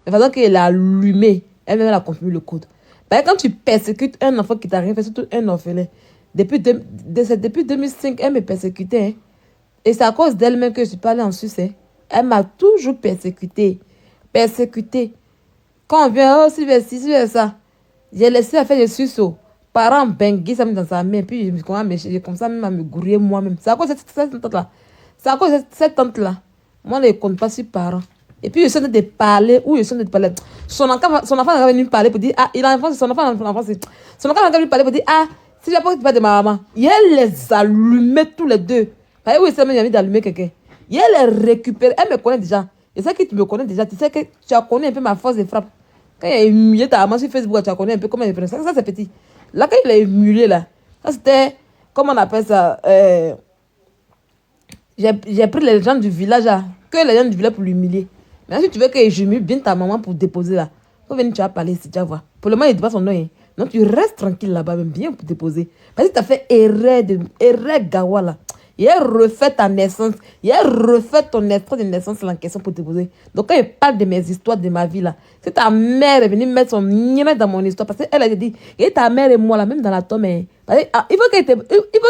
de façon qu'elle a allumé. Elle-même a confirmé le code. Parce que quand tu persécutes un enfant qui t'a rien fait, surtout un orphelin, depuis 2005, elle me persécutait. Hein. Et c'est à cause d'elle-même que je suis pas allée en Suisse. Hein. Elle m'a toujours persécutée. Persécutée. Quand on vient, oh, si ça. J'ai laissé la faire des suceaux. Parents bengués, ça me dans sa main. Puis je commence même à me gourer moi-même. C'est à cause de cette tante-là. C'est à cause de cette tante-là. Moi, je ne compte pas sur parents. Et puis, je suis en train de parler. Ou je suis en train de parler. Son enfant est venu me parler pour dire, ah, il a enfant, son enfant est venu me parler pour dire, ah, si j'ai pas de ma maman. Il les allumait tous les deux. Parce que oui, c'est même envie d'allumer quelqu'un. Il les récupère. Elle me connaît déjà. Et c'est que tu me connais déjà. Tu sais que tu as connu un peu ma force de frappe. Quand il a humilié ta maman sur Facebook, tu as connu un peu comment il prenait ça. Ça, c'est petit. Là, quand il a humilié, là, ça, c'était, comment on appelle ça j'ai pris les gens du village, là, que les gens du village pour l'humilier. Mais si tu veux que j'humilie bien ta maman pour déposer, là, faut venir, tu vas parler ici, tu vas voir. Pour le moment, il ne dit pas son nom. Hein. Donc, tu restes tranquille là-bas, même bien pour déposer. Parce que tu as fait erreur gawa, là. Il a refait ta naissance. Il a refait ton extrait de naissance là, en question pour te poser. Donc, quand il parle de mes histoires, de ma vie là, c'est ta mère est venue mettre son nîmes dans mon histoire. Parce qu'elle a dit, et ta mère et moi là, même dans la tombe. Hein, il faut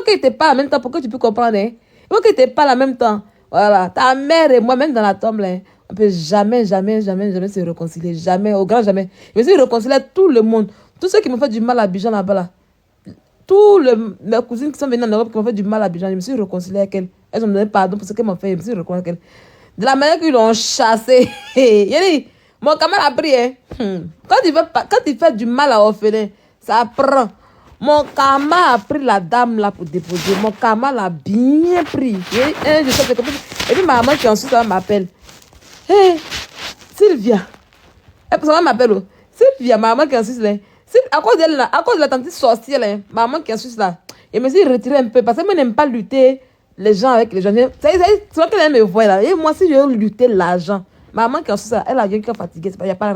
qu'elle te parle en même temps pour que tu puisses comprendre. Hein. Il faut qu'elle te parle en même temps. Voilà. Ta mère et moi, même dans la tombe là, on ne peut jamais se réconcilier. Jamais, au grand jamais. Je me suis réconcilié à tout le monde. Tous ceux qui m'ont fait du mal à Abidjan là-bas là. Mes cousines qui sont venues en Europe qui m'ont fait du mal à Abidjan, je me suis réconciliée avec elles. Elles ont donné pardon pour ce qu'elles m'ont fait, je me suis réconciliée avec elles. De la manière qu'ils l'ont chassé. Il a dit, mon camarade a pris. Hein. Quand il fait du mal à orphelin, ça prend. Mon camarade a pris la dame là pour déposer. Mon camarade l'a bien pris. Et puis ma maman qui ensuite m'appelle. Hé, Sylvia. Et puis sa maman m'appelle. Sylvia, ma maman qui ensuite là. À cause de la tante sorcière, là, maman qui est en Suisse là, je me suis retirée un peu parce que moi, je n'aime pas lutter les gens avec les gens. C'est vrai qu'elle me voit là. Et moi, si je veux lutter l'argent, maman qui est en Suisse là, elle a rien qui est fatiguée. Il n'y a pas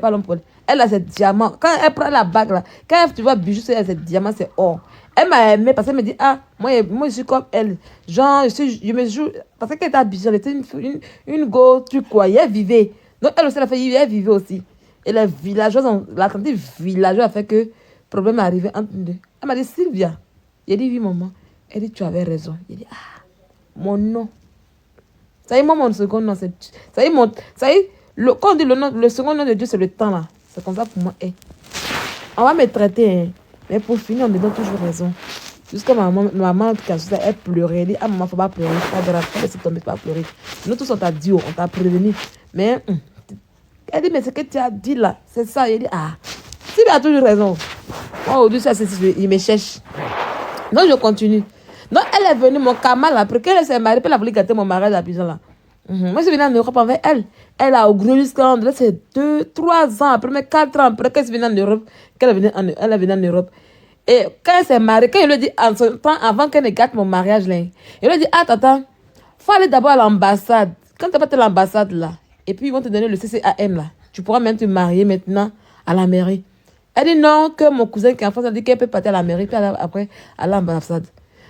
l'homme pour elle. Elle a ses diamants. Quand elle prend la bague là, quand tu vois bijou, elle a ses diamants, c'est or. Elle m'a aimé parce qu'elle me dit, ah, moi je suis comme elle. Genre, je me joue. Parce qu'elle était habillée, elle était une go, truc quoi. Elle vivait. Donc elle aussi, elle vivait aussi. Et les villageois, la quantité villageois a fait que problème est arrivé entre nous deux. Elle m'a dit, Sylvia. J'ai dit, oui, maman. Elle dit, tu avais raison. J'ai dit, ah, mon nom. Ça y est, moi, mon second nom, c'est. Ça y est, quand on dit le nom, le second nom de Dieu, c'est le temps, là. C'est comme ça pour moi. Hey. On va me traiter, hein. Mais pour finir, on me donne toujours raison. Jusqu'à maman, elle pleurait. Elle dit, ah, maman, faut pas pleurer. Pas grave, faut laisser tomber, faut pas pleurer. Nous tous, on t'a dit, on t'a prévenu. Mais. Elle dit, mais ce que tu as dit là, c'est ça. Il dit, ah, si tu as toujours raison. Moi, aujourd'hui, ça, il me cherche. Donc, je continue. Donc, elle est venue, mon camarade, après qu'elle s'est mariée, puis elle a voulu gâter mon mariage à Abidjan là. Moi, je suis venue en Europe avec elle. Elle a augmenté jusqu'à, c'est 2-3 ans après, mais 4 ans après qu'elle est venue en Europe, elle est venue en Europe. Et quand elle s'est mariée, quand il lui a dit, en ce temps, avant qu'elle ne gâte mon mariage là, il lui a dit, ah, tata, faut aller d'abord à l'ambassade. Quand tu as pas à l'ambassade là, et puis ils vont te donner le CCAM là. Tu pourras même te marier maintenant à la mairie. Elle dit non, que mon cousin qui est en France a dit qu'elle peut partir à la mairie, puis après à l'ambassade.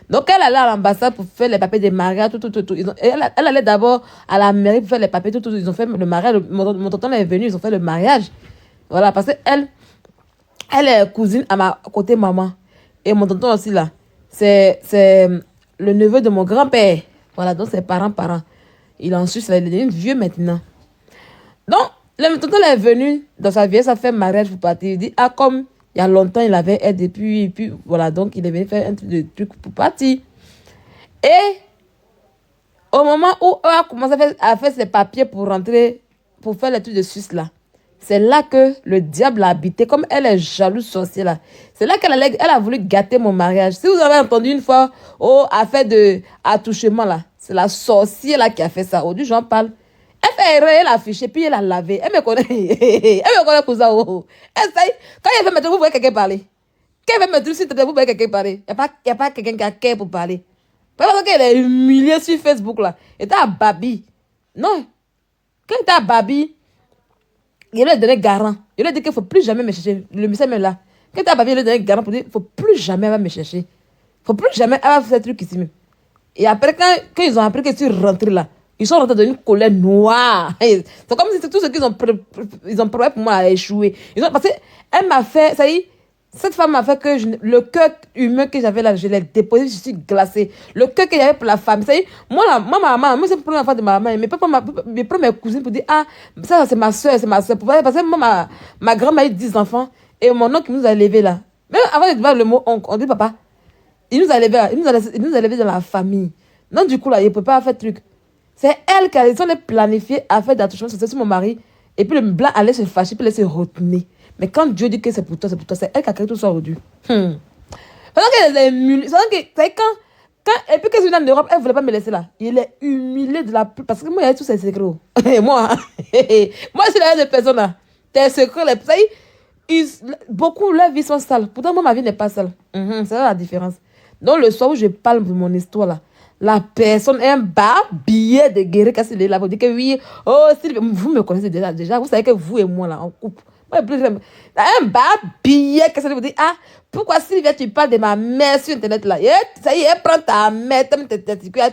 Donc elle allait à l'ambassade pour faire les papiers de mariage, tout. Elle allait d'abord à la mairie pour faire les papiers, tout. Ils ont fait le mariage. Mon tonton est venu, ils ont fait le mariage. Voilà, parce qu'elle est cousine à ma côté maman. Et mon tonton aussi là, c'est le neveu de mon grand-père. Voilà, donc c'est parents. Il est en Suisse, il est devenu vieux maintenant. Donc, le tonton est venu dans sa vieille, ça fait mariage pour partir. Il dit, ah, comme il y a longtemps, il avait aidé, et puis voilà, donc il est venu faire un truc pour partir. Et au moment où elle a commencé à faire ses papiers pour rentrer, pour faire les trucs de Suisse là, c'est là que le diable a habité, comme elle est jalouse sorcière là. C'est là qu'elle a voulu gâter mon mariage. Si vous avez entendu une fois, affaire de attouchement là, c'est la sorcière là qui a fait ça. Aujourd'hui, j'en parle. Elle fait erreur, elle a affiché, puis elle a lavé. Elle me connaît. Elle me connaît pour ça. Quand elle veut mettre, vous voyez quelqu'un parler. Quand elle veut mettre, vous voyez quelqu'un parler. Il n'y a pas quelqu'un qui a cœur pour parler. Parce qu'elle est humiliée sur Facebook là. Elle était à Babi. Non. Quand elle était à Babi, il lui a donné garant. Il lui a dit qu'il ne faut plus jamais me chercher. Le message même là. Quand elle était à Babi, il lui a donné garant pour dire qu'il ne faut plus jamais me chercher. Il ne faut plus jamais avoir fait ce truc ici même. Et après, quand ils ont appris que tu rentres là, Ils sont rentrés dans une colère noire. C'est comme si c'est tout ce qu'ils ont ils ont préparé pour moi à échouer. Parce qu'elle m'a fait, ça y est, cette femme m'a fait que le cœur humain que j'avais là, je l'ai déposé, je suis glacée. Le cœur qu'il y avait pour la femme, ça y est, moi, ma maman, moi, c'est la première fois de ma maman, mes premières cousines pour dire, ah, ça, c'est ma soeur, c'est ma soeur. Parce que moi, ma grand-mère a eu 10 enfants, et mon oncle nous a élevés là. Même avant de voir le mot oncle, on dit papa. Il nous a élevés, il nous a élevés dans la famille. Donc, du coup, là, il ne peut pas faire truc. C'est elle qui a planifié à faire d'attouchement sur mon mari. Et puis, le blanc allait se fâcher, puis elle se retenir. Mais quand Dieu dit que c'est pour toi, c'est elle qui a créé tout ça aujourd'hui. Pendant qu'elle est humiliée, et puis, qu'est-ce qu'il y a en Europe, elle ne voulait pas me laisser là. Il est humilié de la plus. Parce que moi, il y a tous ces secrets. Et moi, moi, je suis là, des personnes là. Tes secrets, beaucoup, leur vie sont sales. Pourtant, moi, ma vie n'est pas sale. C'est là la différence. Donc, le soir où je parle de mon histoire là, la personne est un billet de guérir cassé les là. Vous dites que oui, oh, Sylvie, vous me connaissez déjà. Vous savez que vous et moi là, on coupe. Moi, un billet cassé vous dites, ah, pourquoi Sylvia, tu parles de ma mère sur Internet là? Ça y est, elle prend ta mère,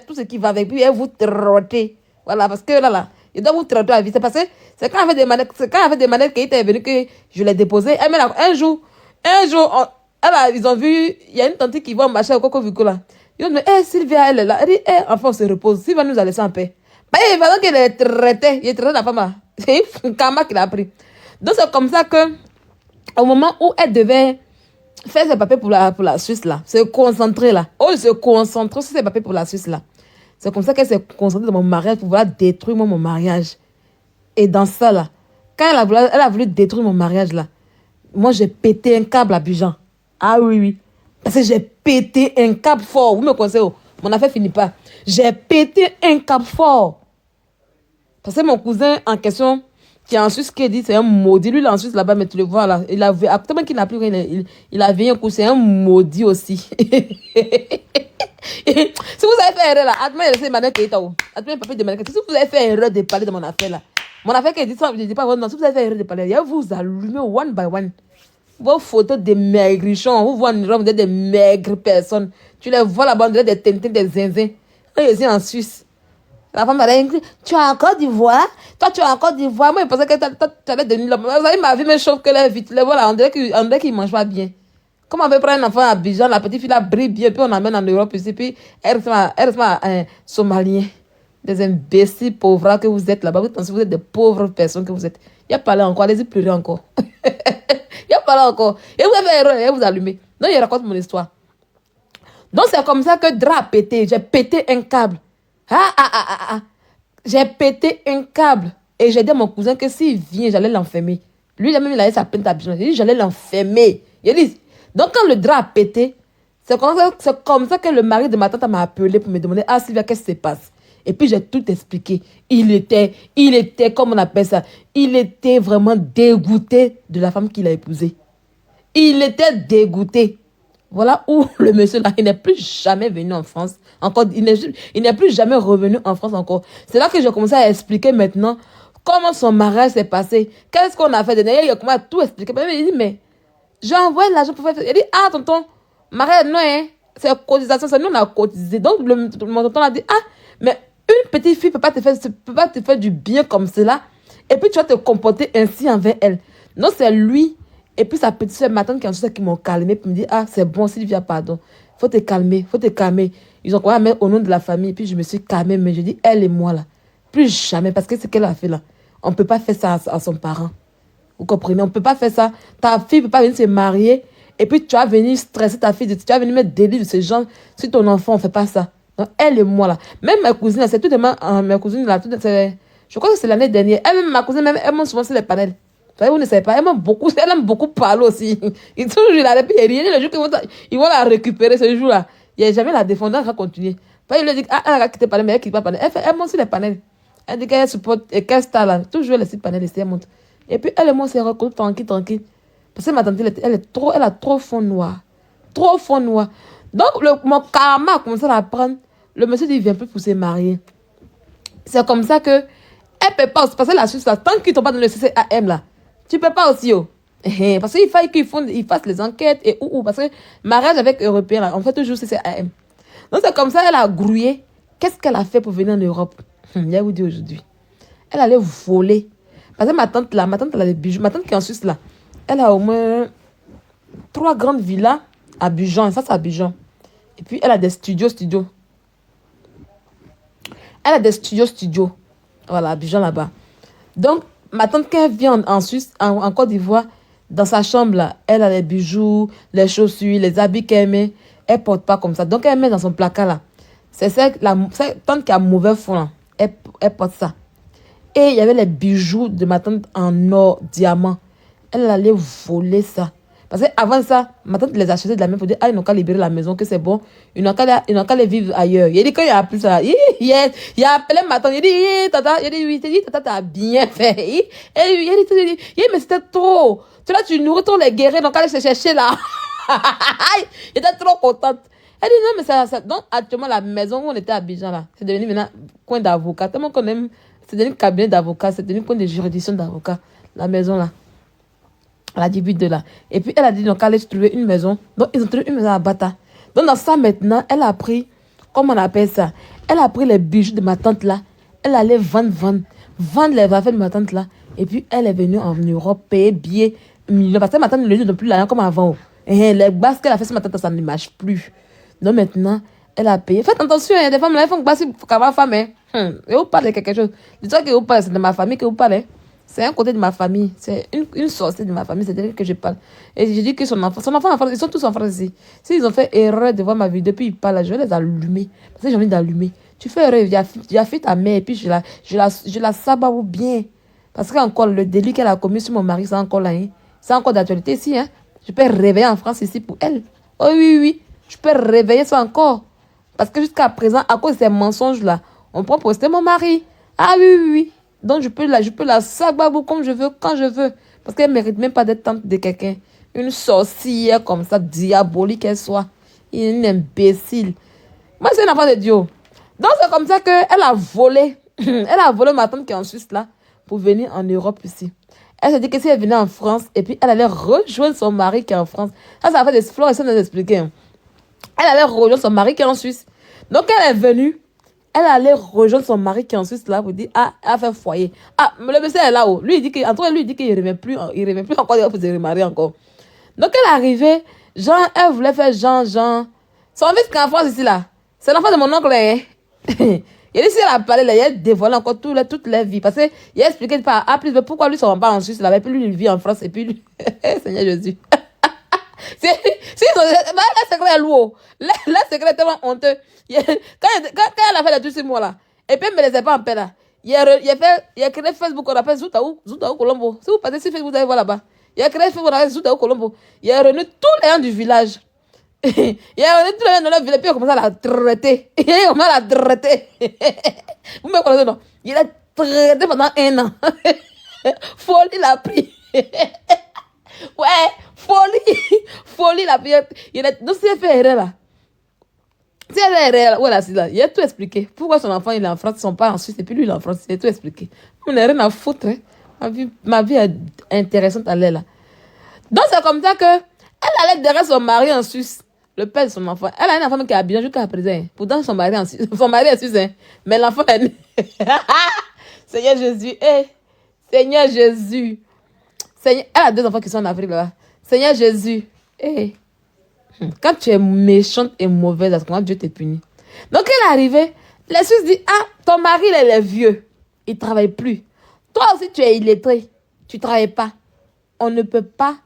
tout ce qui va avec, puis elle vous trotter. Voilà, parce que là, il doit vous trotter à vie. C'est parce que c'est quand elle avait des manettes qui étaient venues que je l'ai déposé. Un jour, ils ont vu, il y a une tante qui va marcher au Coco Vico là. Ils ont dit, Sylvia, elle est là. Elle dit, enfin, on se repose. Sylvia nous a laissé en paix. Bah, il va donc qu'il est traité. Il est traité la femme là. C'est un karma qu'il a pris. Donc, c'est comme ça que, au moment où elle devait faire ses papiers pour la Suisse là, se concentrer là, se concentrer sur ses papiers pour la Suisse là, c'est comme ça qu'elle s'est concentrée dans mon mariage pour vouloir détruire mon mariage. Et dans ça là, quand elle a voulu détruire mon mariage là, moi j'ai pété un câble à Bijan. Ah oui, oui. Parce que j'ai pété un câble fort. Vous me connaissez, mon affaire finit pas. J'ai pété un câble fort. Parce que mon cousin en question, qui est en Suisse, qui dit c'est un maudit. Lui, il est en Suisse là-bas, mais tu le vois là. Il a actuellement qu'il n'a plus rien. Il a venu un coup, c'est un maudit aussi. Si vous avez fait erreur là, admettez laissez Emmanuel Keita. Admettez papier de Emmanuel Keita. Si vous avez fait erreur de parler de mon affaire là, mon affaire qui dit ça, je ne dis pas non. Si vous avez fait erreur de parler, il y a vous allumer one by one. Vos photos de maigrichons, vous voyez une robe des maigres personnes. Tu les vois là-bas, des tentins, des zinzins. Je suis en Suisse. La femme m'a dit, tu as encore d'Ivoire? Toi, tu as encore d'Ivoire? Moi, je pensais que tu allais devenir l'homme. Vous savez, ma vie me chauffe que la vie. Les voilà, on dirait qu'ils ne mangent pas bien. Comment on veut prendre un enfant à Abidjan, la petite fille là brille bien, puis on l'amène en Europe ici, puis elle reste un Somalien. Des imbéciles pauvres que vous êtes là-bas. Vous pensez que vous êtes des pauvres personnes que vous êtes. Il y a parlé encore, allez-y pleurer encore. Il y a parlé encore. Et vous avez erreur, et vous allumez. Donc, il raconte mon histoire. Donc, c'est comme ça que Dra a pété. J'ai pété un câble. J'ai pété un câble. Et j'ai dit à mon cousin que s'il vient, j'allais l'enfermer. Lui, il a même il a sa peine d'habitude. J'ai dit, j'allais l'enfermer. Il dit, donc quand le drap a pété, c'est comme ça que le mari de ma tante m'a appelé pour me demander, ah Sylvia, qu'est-ce qui se passe? Et puis j'ai tout expliqué. Il était, comme on appelle ça, il était vraiment dégoûté de la femme qu'il a épousée. Il était dégoûté. Voilà où le monsieur là, il n'est plus jamais venu en France. Encore, il n'est plus jamais revenu en France encore. C'est là que j'ai commencé à expliquer maintenant comment son mariage s'est passé. Qu'est-ce qu'on a fait? Il a commencé à tout expliquer. Il dit, mais j'ai envoyé l'argent pour faire... Il dit, ah tonton, mariage, non, hein, c'est cotisation, c'est nous on a cotisé. Donc mon tonton a dit, ah, mais une petite fille peut pas te faire du bien comme cela. Et puis tu vas te comporter ainsi envers elle. Non, c'est lui. Et puis sa petite soeur, ma tante qui m'ont calmé pour me dire, ah, c'est bon, Sylvia, pardon. Faut te calmer. Ils ont commencé à mettre au nom de la famille. Et puis je me suis calmée, mais je dis, elle et moi là, plus jamais, parce que c'est ce qu'elle a fait là. On ne peut pas faire ça à son parent. Vous comprenez? On ne peut pas faire ça. Ta fille ne peut pas venir se marier. Et puis tu vas venir stresser ta fille. Tu vas venir mettre des livres de ce genre sur ton enfant. On ne fait pas ça. Donc, elle et moi là. Même ma cousine, c'est tout de même. Ma cousine là, je crois que c'est l'année dernière. Elle-même, ma cousine, même, elle monte souvent sur les panels. Vous savez, vous ne savez pas. Elle aime beaucoup parler aussi. Ils sont toujours là. Puis il y a rien. Le jour qu'ils vont la récupérer ce jour-là. Il n'y a jamais la défendance qui va continuer. Puis il lui dit, ah, elle a quitté le panel, mais elle ne quitte pas le panel. Elle monte sur les panels. Elle dit qu'elle supporte et qu'elle star là. Toujours les sites panels ici, elle monte. Et puis elle et moi, c'est recouvre tranquille. Parce que ma tante, elle a trop fond noir. Trop fond noir. Donc, mon karma a commencé à prendre. Le monsieur dit, il ne vient plus pour se marier. C'est comme ça que, elle ne peut pas, parce que la Suisse là, tant qu'ils ne sont pas dans le CCAM là, tu ne peux pas aussi, oh. Parce qu'il faut qu'ils fassent les enquêtes et parce que mariage avec Européens là, on fait toujours CCAM. Donc c'est comme ça, elle a grouillé. Qu'est-ce qu'elle a fait pour venir en Europe? Il vous dit aujourd'hui. Elle allait voler. Parce que ma tante elle a des bijoux. Ma tante qui est en Suisse là, elle a au moins 3 grandes villas à Abidjan. Ça, c'est à Abidjan. Et puis, elle a des studios. Elle a des studios. Voilà, à Abidjan là-bas. Donc, ma tante, quand elle vient en Suisse, en Côte d'Ivoire, dans sa chambre là, elle a les bijoux, les chaussures, les habits qu'elle met. Elle porte pas comme ça. Donc, elle met dans son placard là. C'est cette tante qui a mauvais fond là. Elle porte ça. Et il y avait les bijoux de ma tante en or, diamant. Elle allait voler ça. Parce qu'avant ça, ma tante les achetait de la main pour dire, ah, ils n'ont qu'à libérer la maison, que c'est bon. Ils n'ont qu'à les vivre ailleurs. Il a dit, quand il a appelé ça, il a appelé ma tante, il a dit, tata, il a dit, oui, tata, t'as bien fait. Il a dit, mais c'était trop. Tu là, tu nourris tous les guerriers, donc allez se chercher là. Il était trop contente. Elle dit, non, mais ça. Donc, actuellement, la maison où on était à Abidjan là, c'est devenu maintenant coin d'avocat. Tellement qu'on aime. C'est devenu cabinet d'avocat, c'est devenu coin de juridiction d'avocat. La maison là. La début de là. Et puis elle a dit donc allez trouver une maison. Donc ils ont trouvé une maison à Bata. Donc dans ça maintenant, elle a pris, comment on appelle ça? Elle a pris les bijoux de ma tante là. Elle allait vendre les affaires de ma tante là. Et puis elle est venue en Europe payer billets millions. Parce que ma tante ne lui donne plus l'argent comme avant. Et les bases qu'elle a fait sur ma tante, ça ne marche plus. Donc maintenant, elle a payé. Faites attention, il y a des femmes là, elles font que si vous avez femme. Et vous parlez de quelque chose. Dis-toi que vous parlez, c'est de ma famille que vous parlez. C'est un côté de ma famille. C'est une sorcière de ma famille. C'est d'elle que je parle. Et je dis que son enfant en France, ils sont tous en France ici. S'ils ont fait erreur de voir ma vie depuis ils parlent, je vais les allumer. Parce que j'ai envie d'allumer. Tu fais erreur, il a fait ta mère et puis je la sabaou bien. Parce qu'encore, le délit qu'elle a commis sur mon mari, c'est encore là. Hein. C'est encore d'actualité ici. Hein. Je peux réveiller en France ici pour elle. Oh oui. Je peux réveiller ça encore. Parce que jusqu'à présent, à cause de ces mensonges-là, on prend pour rester mon mari. Ah oui. Donc, je peux la sababou comme je veux, quand je veux. Parce qu'elle ne mérite même pas d'être tante de quelqu'un. Une sorcière comme ça, diabolique qu'elle soit. Une imbécile. Moi, c'est une enfant de Dieu. Donc, c'est comme ça qu'elle a volé. Elle a volé ma tante qui est en Suisse, là, pour venir en Europe ici. Elle s'est dit que si elle venait en France, et puis elle allait rejoindre son mari qui est en France. Ça fait des fleurs, et ça nous expliquer. Elle allait rejoindre son mari qui est en Suisse. Donc, elle est venue. Elle allait rejoindre son mari qui est en Suisse là pour dire, ah, elle a fait foyer. Ah, mais le monsieur est là-haut. Lui, il dit qu'il ne remet plus encore pour se remarier encore. Donc, elle est arrivée, genre, elle voulait faire genre. Son fils qui est en France ici là, c'est l'enfant de mon oncle. Hein. Il dit, si elle a parlé là, il a dévoilé encore toute leur vie. Parce qu'il a expliqué par A plus B pourquoi lui ne se rend pas en Suisse là, et puis lui, il vit en France, et puis lui, Seigneur Jésus. La secret est lourd. La secret est tellement honteux. Quand elle a fait les 12 mois là, et puis elle ne me laissait pas en paix là. Il a créé Facebook, on appelle Zoutaou Colombo. Si vous passez sur Facebook, vous allez voir là-bas. Il a créé Facebook, on appelle Zoutaou Colombo. Il a réuni tous les gens du village. Il a réuni tous les gens de leur village, puis il a commencé à la traiter. Vous me connaissez, non? Il a traité pendant 1 an. Folie, il a pris. Ouais, folie la prière. Donc si elle fait erreur là, si elle fait erreur là, voilà, c'est là, il a tout expliqué. Pourquoi son enfant il est en France, son père en Suisse, et puis lui il est en France, il a tout expliqué. On n'a rien à foutre, hein. Ma vie est intéressante à l'aile là. Donc c'est comme ça que elle allait derrière son mari en Suisse, le père de son enfant. Elle a un enfant qui est habillé jusqu'à présent. Hein. Pourtant son mari est suisse, hein. Mais l'enfant est né. Seigneur Jésus, Seigneur Jésus. Seigneur, elle a 2 enfants qui sont en Afrique là. Seigneur Jésus, quand tu es méchante et mauvaise, à ce moment Dieu te punit. Donc elle est arrivée, les Suisses disent, ah, ton mari il est vieux, il ne travaille plus. Toi aussi tu es illettré, tu ne travailles pas. On ne peut pas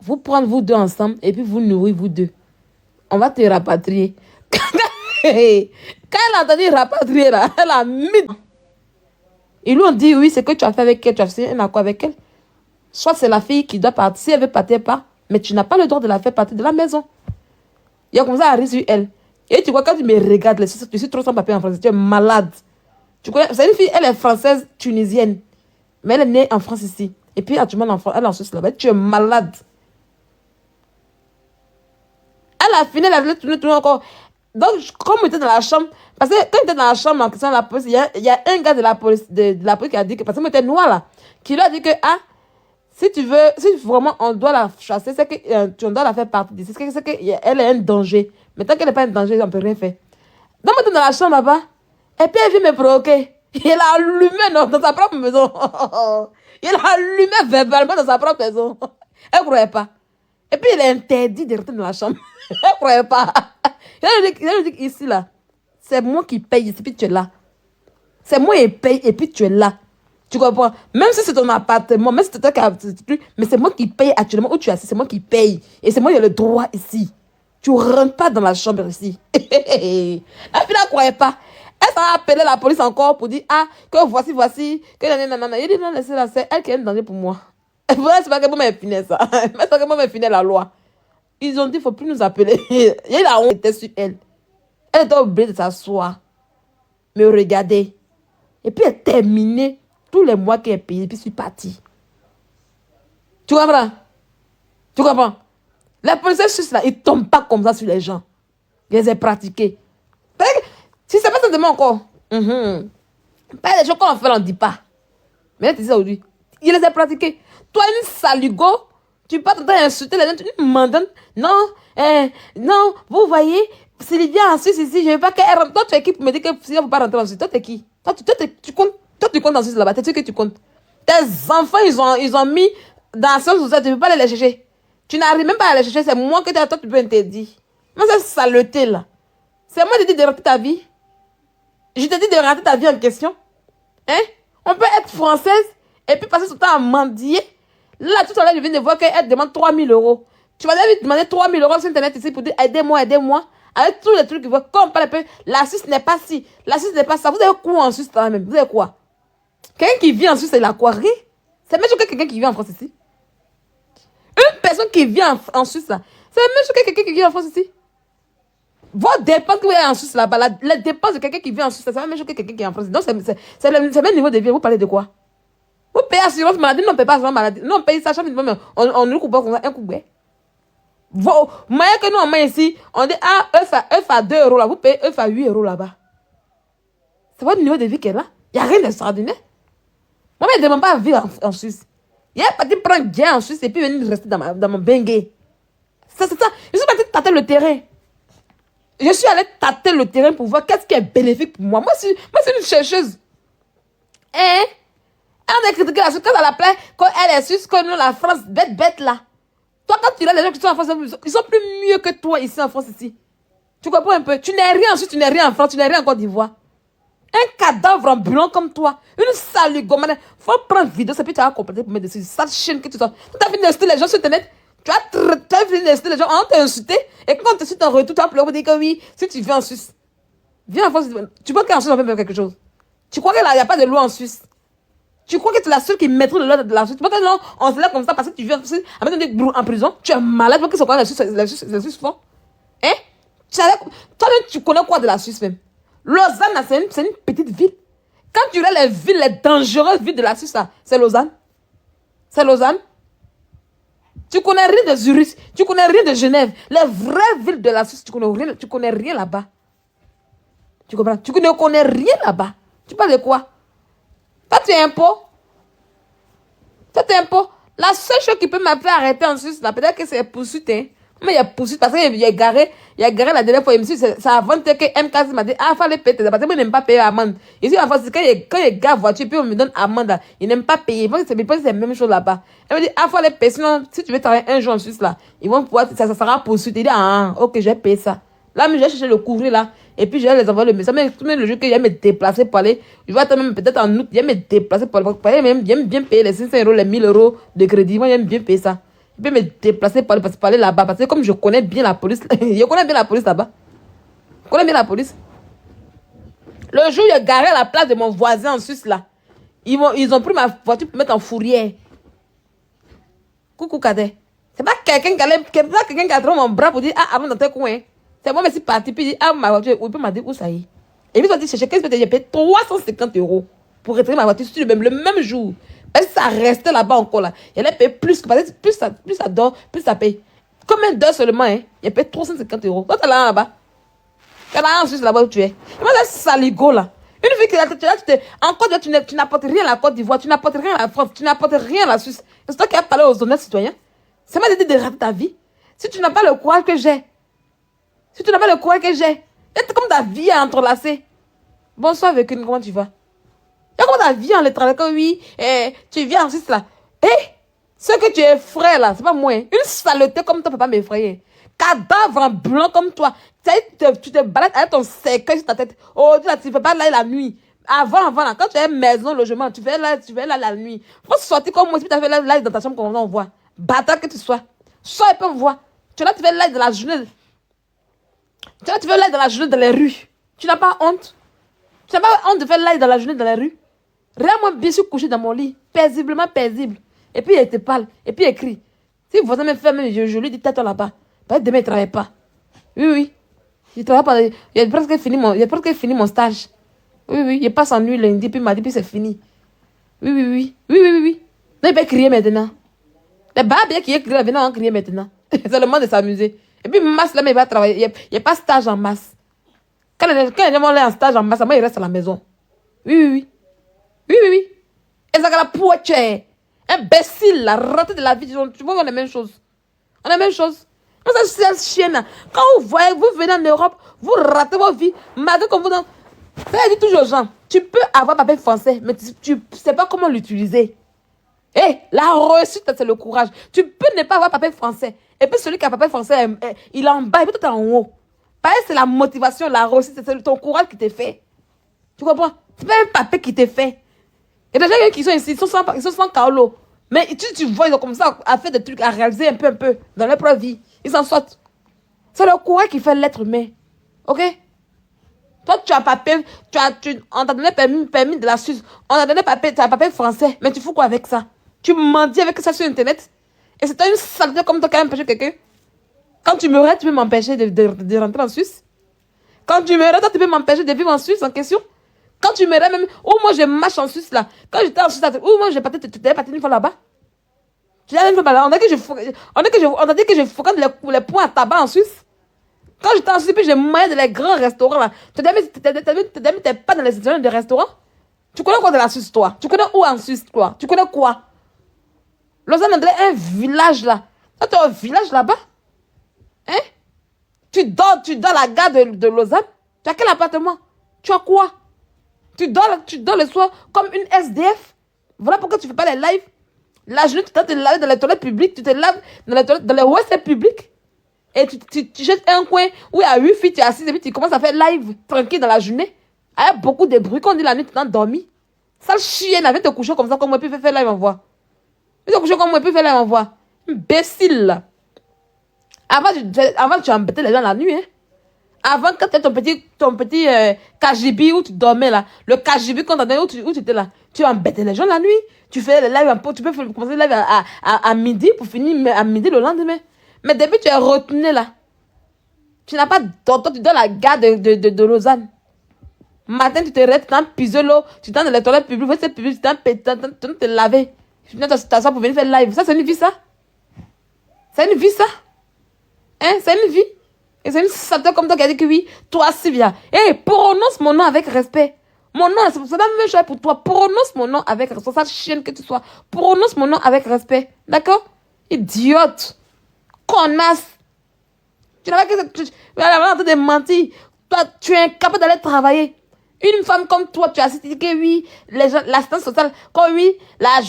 vous prendre vous deux ensemble et puis vous nourrir vous deux. On va te rapatrier. Quand elle a entendu rapatrier là, elle a mis. Ils lui ont dit, oui, c'est que tu as fait avec elle, tu as fait un accord avec elle. Soit c'est la fille qui doit partir, si elle veut partir, pas. Mais tu n'as pas le droit de la faire partir de la maison. Il y a comme ça à sur elle. Et tu vois, quand tu me regardes, tu suis trop sans papier en français, tu es malade. Tu connais, c'est une fille, elle est française, tunisienne. Mais elle est née en France ici. Et puis actuellement, elle est en Suisse là-bas. Tu es malade. Elle a fini, elle a tourné encore. Donc, comme on était dans la chambre, parce que quand on était dans la chambre en question de la police, il y a un gars de la police qui a dit que, parce que moi, j'étais noire là, qui lui a dit que, ah, si vraiment on doit la chasser, c'est que tu dois la faire partie d'ici. C'est qu'elle est un danger. Mais tant qu'elle n'est pas un danger, on ne peut rien faire. Donc, maintenant, dans la chambre là-bas, Et puis elle vient me provoquer. Il a allumé dans sa propre maison. Il a allumé verbalement dans sa propre maison. Elle ne croyait pas. Et puis il est interdit de rentrer dans la chambre. Elle ne croyait pas. Il a dit ici là, c'est moi qui paye, et puis tu es là. C'est moi qui paye et puis tu es là. Tu comprends? Même si c'est ton appartement, même si c'est toi qui as... Mais c'est moi qui paye actuellement où tu es assis, c'est moi qui paye. Et c'est moi qui ai le droit ici. Tu ne rentres pas dans la chambre ici. La fille ne croyait pas. Elle s'en a appelé la police encore pour dire, ah, que voici, que nanana. Il dit, non, laissez-la, c'est elle qui est un danger pour moi. C'est pas que moi, je finis ça. C'est pas que moi, je finis la loi. Ils ont dit, il ne faut plus nous appeler. Et la honte était sur elle. Elle était obligée de s'asseoir, me regarder. Et puis, elle a terminé tous les mois qu'elle payé, et puis je suis partie. Tu comprends? Tu comprends? Les policiers suisses là, ils ne tombent pas comme ça sur les gens. Ils les ont pratiqués. Si ça passe de moi encore, pas les choses qu'on fait, on ne dit pas. Mais tu dis ça aujourd'hui. Il les a pratiqués. Toi, une saligo, tu peux t'insulter les gens, tu dis, non, non, vous voyez, s'il vient en Suisse ici, je ne veux pas qu'elle rentre. Toi, tu es qui pour me dire que si elle ne veut pas rentrer en Suisse? Toi, tu es qui? Toi, tu comptes en Suisse là-bas. Tu sais que tu comptes. Tes enfants, ils ont mis dans la société, tu ne peux pas aller les chercher. Tu n'arrives même pas à les chercher, c'est moi que toi, tu peux interdire. Mais cette saleté là, c'est moi qui te dis de rentrer ta vie. Je te dis de rater ta vie en question. Hein? On peut être française et puis passer son temps à mendier. Là, tout à l'heure, je viens de voir qu'elle demande 3 000 €. Tu vas lui demander 3 000 € sur Internet ici pour dire aidez-moi. Avec tous les trucs qu'il veut. Comme on parle un peu, la Suisse n'est pas ci, la Suisse n'est pas ça. Vous avez quoi en Suisse quand même? Vous avez quoi? Quelqu'un qui vit en Suisse, il a quoi? Rien. C'est même chose que quelqu'un qui vit en France ici. Une personne qui vit en Suisse, là, c'est même chose que quelqu'un qui vit en France ici. Vos dépenses que vous avez en Suisse là-bas, les dépenses de quelqu'un qui vit en Suisse, c'est la même chose que quelqu'un qui est en France. Donc, c'est le même niveau de vie. Vous parlez de quoi? Vous payez assurance maladie, non, on ne paye pas assurance maladie. Non, on paye ça chaque fois, mais on ne coupe pas comme ça, un coup. Vous voyez que nous, on met ici, on dit, ah, œuf à 2 € là, vous payez œuf à 8 € là-bas. C'est votre niveau de vie qu'elle a. Il n'y a rien d'extraordinaire. Moi, je ne demande pas à vivre en Suisse. Il y a parti prendre bien en Suisse et puis venir rester dans mon bengue. C'est ça. Je suis parti tâter le terrain. Je suis allée tâter le terrain pour voir qu'est-ce qui est bénéfique pour moi. Moi, c'est une chercheuse. Hein? On a critiqué la Suisse quand elle appelait, quand elle est suisse, quand nous, la France, bête là. Toi, quand tu as les gens qui sont en France, ils sont plus mieux que toi ici en France, ici. Tu comprends un peu? Tu n'es rien en Suisse, tu n'es rien en France, tu n'es rien en Côte d'Ivoire. Un cadavre ambulant comme toi, une saligomane. Faut prendre vidéo, c'est puis tu vas compléter pour mettre dessus. Cette chaîne que tu sors. Tu as fini d'insulter les gens sur Internet. Tu as fini d'insulter les gens, on t'a insulté. Et quand tu insultes en retour, tu vas pleurer pour dire que oui, si tu viens en Suisse. Viens en France, tu penses qu'en Suisse on peut faire quelque chose? Tu crois qu'il n'y a pas de loi en Suisse? Tu crois que tu es la seule qui maîtrise le loi de la Suisse? Tu penses que non, on se lève comme ça parce que tu viens en Suisse, à mettre des en prison? Tu es malade, parce que c'est quoi la Suisse font? Hein? Toi, tu connais quoi de la Suisse même? Lausanne, c'est une petite ville. Quand tu regardes les villes, les dangereuses villes de la Suisse, c'est Lausanne. C'est Lausanne. Tu connais rien de Zurich, tu connais rien de Genève. Les vraies villes de la Suisse, tu connais rien là-bas. Tu comprends? Tu ne connais rien là-bas. Tu parles de quoi? Toi, tu es impôt. La seule chose qui peut m'appeler arrêter en Suisse, là, peut-être que c'est poursuite. Hein. Mais il y a poursuite parce qu'il y a garé la dernière fois. C'est avant que MKZ m'a dit, ah, il fallait payer. Parce que moi, je n'aime pas payer amende. Ici, en France, quand il y a gars voiture, puis on me donne amende, là, il n'aime pas payer. Parce que c'est la même chose là-bas. Elle me dit, ah, il fallait payer. Sinon, si tu veux travailler un jour en Suisse, là, ils vont pouvoir, ça sera poursuite. Il dit, ah, ok, je vais payer ça. Là, je vais chercher le couvrir, là. Et puis, je vais les envoyer le message. Mais le jour que je vais me déplacer pour aller, je vais attendre même peut-être en août, je vais me déplacer pour aller. J'aime bien payer les 500 €, les 1000 € de crédit. Moi, j'aime bien payer ça. Je vais me déplacer pour aller là-bas. Parce que comme je connais bien la police, je connais bien la police là-bas. Je connais bien la police. Le jour où j'ai garé à la place de mon voisin en Suisse, là, ils ont pris ma voiture pour mettre en fourrière. Coucou, Cadet. C'est pas quelqu'un qui a trouvé mon bras pour dire, ah, avant dans tel coin. C'est moi, mais c'est parti. Puis il dit, ah, ma voiture, il peut m'a dit où ça y est. Et puis, ils ont dit, chercher 15 minutes, j'ai payé 350 € pour retirer ma voiture sur le même jour. Parce que ça restait là-bas encore là. Il allait payer plus, parce que plus ça dort, plus ça paye. Combien d'heures seulement, hein? Il a payé 350 €. Toi, t'es là là-bas. T'es là en Suisse, là-bas où tu es. Et moi, c'est saligo là. Une fille qui est encore, tu n'apportes rien à la Côte d'Ivoire, tu n'apportes rien à la France, tu n'apportes rien à la Suisse. C'est toi qui as parlé aux honnêtes citoyens. C'est moi de rater ta vie. Si tu n'as pas le courage que j'ai, c'est comme ta vie à entrelacer. Bonsoir, Vécune, comment tu vas? Et comment tu viens en l'étranger, oui, tu viens en Suisse là. Ce que tu es frère là, c'est pas moi. Une saleté comme toi peut pas m'effrayer. Cadavre en blanc comme toi. Tu te balades avec ton cercueil sur ta tête. Oh, tu ne fais pas là la nuit. Avant, là, quand tu es maison, logement, tu fais là la nuit. Faut sortir comme moi si tu as fait là dans ta chambre comme on voit. Bâtard que tu sois. Sois et peut voir. Tu es là, tu fais là dans la journée. Tu es là, tu fais là dans la journée dans les rues. Tu n'as pas honte. Tu n'as pas honte de faire là dans la journée dans les rues. Regarde, moi, bien sûr, couché dans mon lit. Paisiblement paisible. Et puis, il te parle. Et puis, il écrit. Si le voisin me fait, je lui dis, tais-toi là-bas. Peut-être demain, il ne travaille pas. Oui, oui. Il travaille pas. Il a presque fini mon stage. Oui, oui. Il passe en nuit lundi, puis il m'a dit, puis c'est fini. Oui, oui, oui. Oui, oui, oui, oui. Non, il peut crier maintenant. Les babes qui écrivent, venez crier maintenant. C'est le moment de s'amuser. Et puis, masse, là, mais il va travailler. Il n'y a pas stage en masse. Quand les gens vont aller en stage en masse, moi, il reste à la maison. Oui, oui, oui. Oui, oui, oui. Et ça, la poète, imbécile, la raté de la vie. Tu vois, on a la même chose. On a la même chose. C'est un chien. Quand vous voyez, vous venez en Europe, vous ratez vos vies. Malgré que vous dans. Ça dit toujours aux gens, tu peux avoir papier français, mais tu ne sais pas comment l'utiliser. La réussite, c'est le courage. Tu peux ne pas avoir papier français. Et puis celui qui a papier français, il est en bas, et puis toi, tu es en haut. Pareil, c'est la motivation, la réussite, c'est ton courage qui te fait. Tu comprends? C'est pas un papier qui te fait. Il y a des gens qui sont ici, ils sont sans Carlo. Mais tu vois, ils ont comme ça à faire des trucs, à réaliser un peu dans leur propre vie. Ils s'en sortent. C'est le courage qui fait l'être humain. Ok? Toi, tu as papier, on t'a donné permis de la Suisse. On t'a donné papier, tu as papier français. Mais tu fous quoi avec ça? Tu mendis avec ça sur Internet? Et c'est une saleté comme toi qui a empêché quelqu'un? Quand tu meurais, tu peux m'empêcher de rentrer en Suisse? Quand tu meurais, toi, tu peux m'empêcher de vivre en Suisse en question? Quand tu meurais même, ou moi je marche en Suisse là. Quand j'étais en Suisse, ou moi j'ai parti, tu t'es parti une fois là-bas? Tu l'as une fois là-bas. On a dit que je fréquente les points à tabac en Suisse. Quand j'étais en Suisse, puis j'ai mangé dans les grands restaurants là. Tu n'es pas dans les institutions de restaurants? Tu connais quoi de la Suisse, toi? Tu connais où en Suisse, toi? Tu connais quoi? Lausanne est un village là. Toi, tu es un village là-bas? Hein? Tu dors à la gare de Lausanne? Tu as quel appartement? Tu as quoi? Tu dors le soir comme une SDF? Voilà pourquoi tu ne fais pas les lives. La journée, tu dois te laver dans les toilettes publiques. Tu te laves dans les WC publics. Et tu jettes un coin où il y a 8 filles, tu es assise et puis tu commences à faire live tranquille dans la journée. Avec beaucoup de bruit. Quand on dit la nuit, tu t'es endormi. Sale chienne, viens te coucher comme ça, comme moi, puis faire live en voix. Viens te coucher comme moi, puis faire live en voix. Imbécile. Avant, tu embêtais les gens la nuit, hein. Avant, quand tu as ton petit KGB où tu dormais là, le KGB quand tu étais là, tu embêtais les gens la nuit. Tu fais le live un peu, tu peux commencer le live à midi pour finir à midi le lendemain. Mais depuis, tu es retenu là. Tu n'as pas toi, tu donnes la gare de Lausanne. Matin, tu te rêves, tu t'en pises l'eau, tu t'en dans les toilettes publiques, tu t'en te laver. Tu viens t'asseoir pour venir faire live. Ça, c'est une vie, ça? C'est une vie, ça? Hein? C'est une vie? Et c'est une saleté comme toi qui a dit que oui, toi, Sylvia. Prononce mon nom avec respect. Mon nom, c'est la même chose pour toi. Prononce mon nom avec respect. Cette chienne que tu sois. Prononce mon nom avec respect. D'accord? Idiote. Connasse. Tu n'as pas en train de mentir. Toi, tu es incapable d'aller travailler. Une femme comme toi, tu as dit que oui, l'assistance sociale, comme oui, la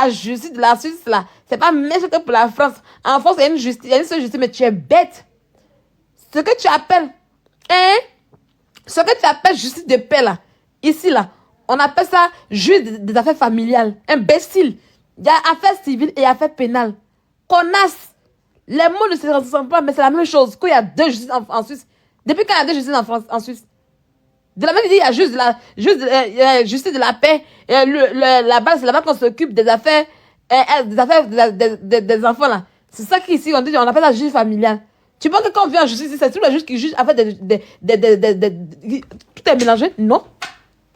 justice de la Suisse, là, c'est pas méchant que pour la France. En France, il y a une justice, il y a une seule justice, mais tu es bête. Ce que tu appelles, justice de paix, là, ici, là, on appelle ça juge des affaires familiales. Imbécile. Il y a affaires civiles et affaires pénales. Connasse. Les mots ne se ressemblent pas, mais c'est la même chose. Quand il y a deux justices en Suisse. Depuis quand il y a deux justices en Suisse? De la même idée, il y a juste la justice de la paix. Et là-bas, c'est là-bas qu'on s'occupe des affaires, des enfants, là. C'est ça qu'ici, on appelle ça justice familiale. Tu penses que quand on vient en justice, c'est tous les juges qui jugent affaire tout est mélangé? Non.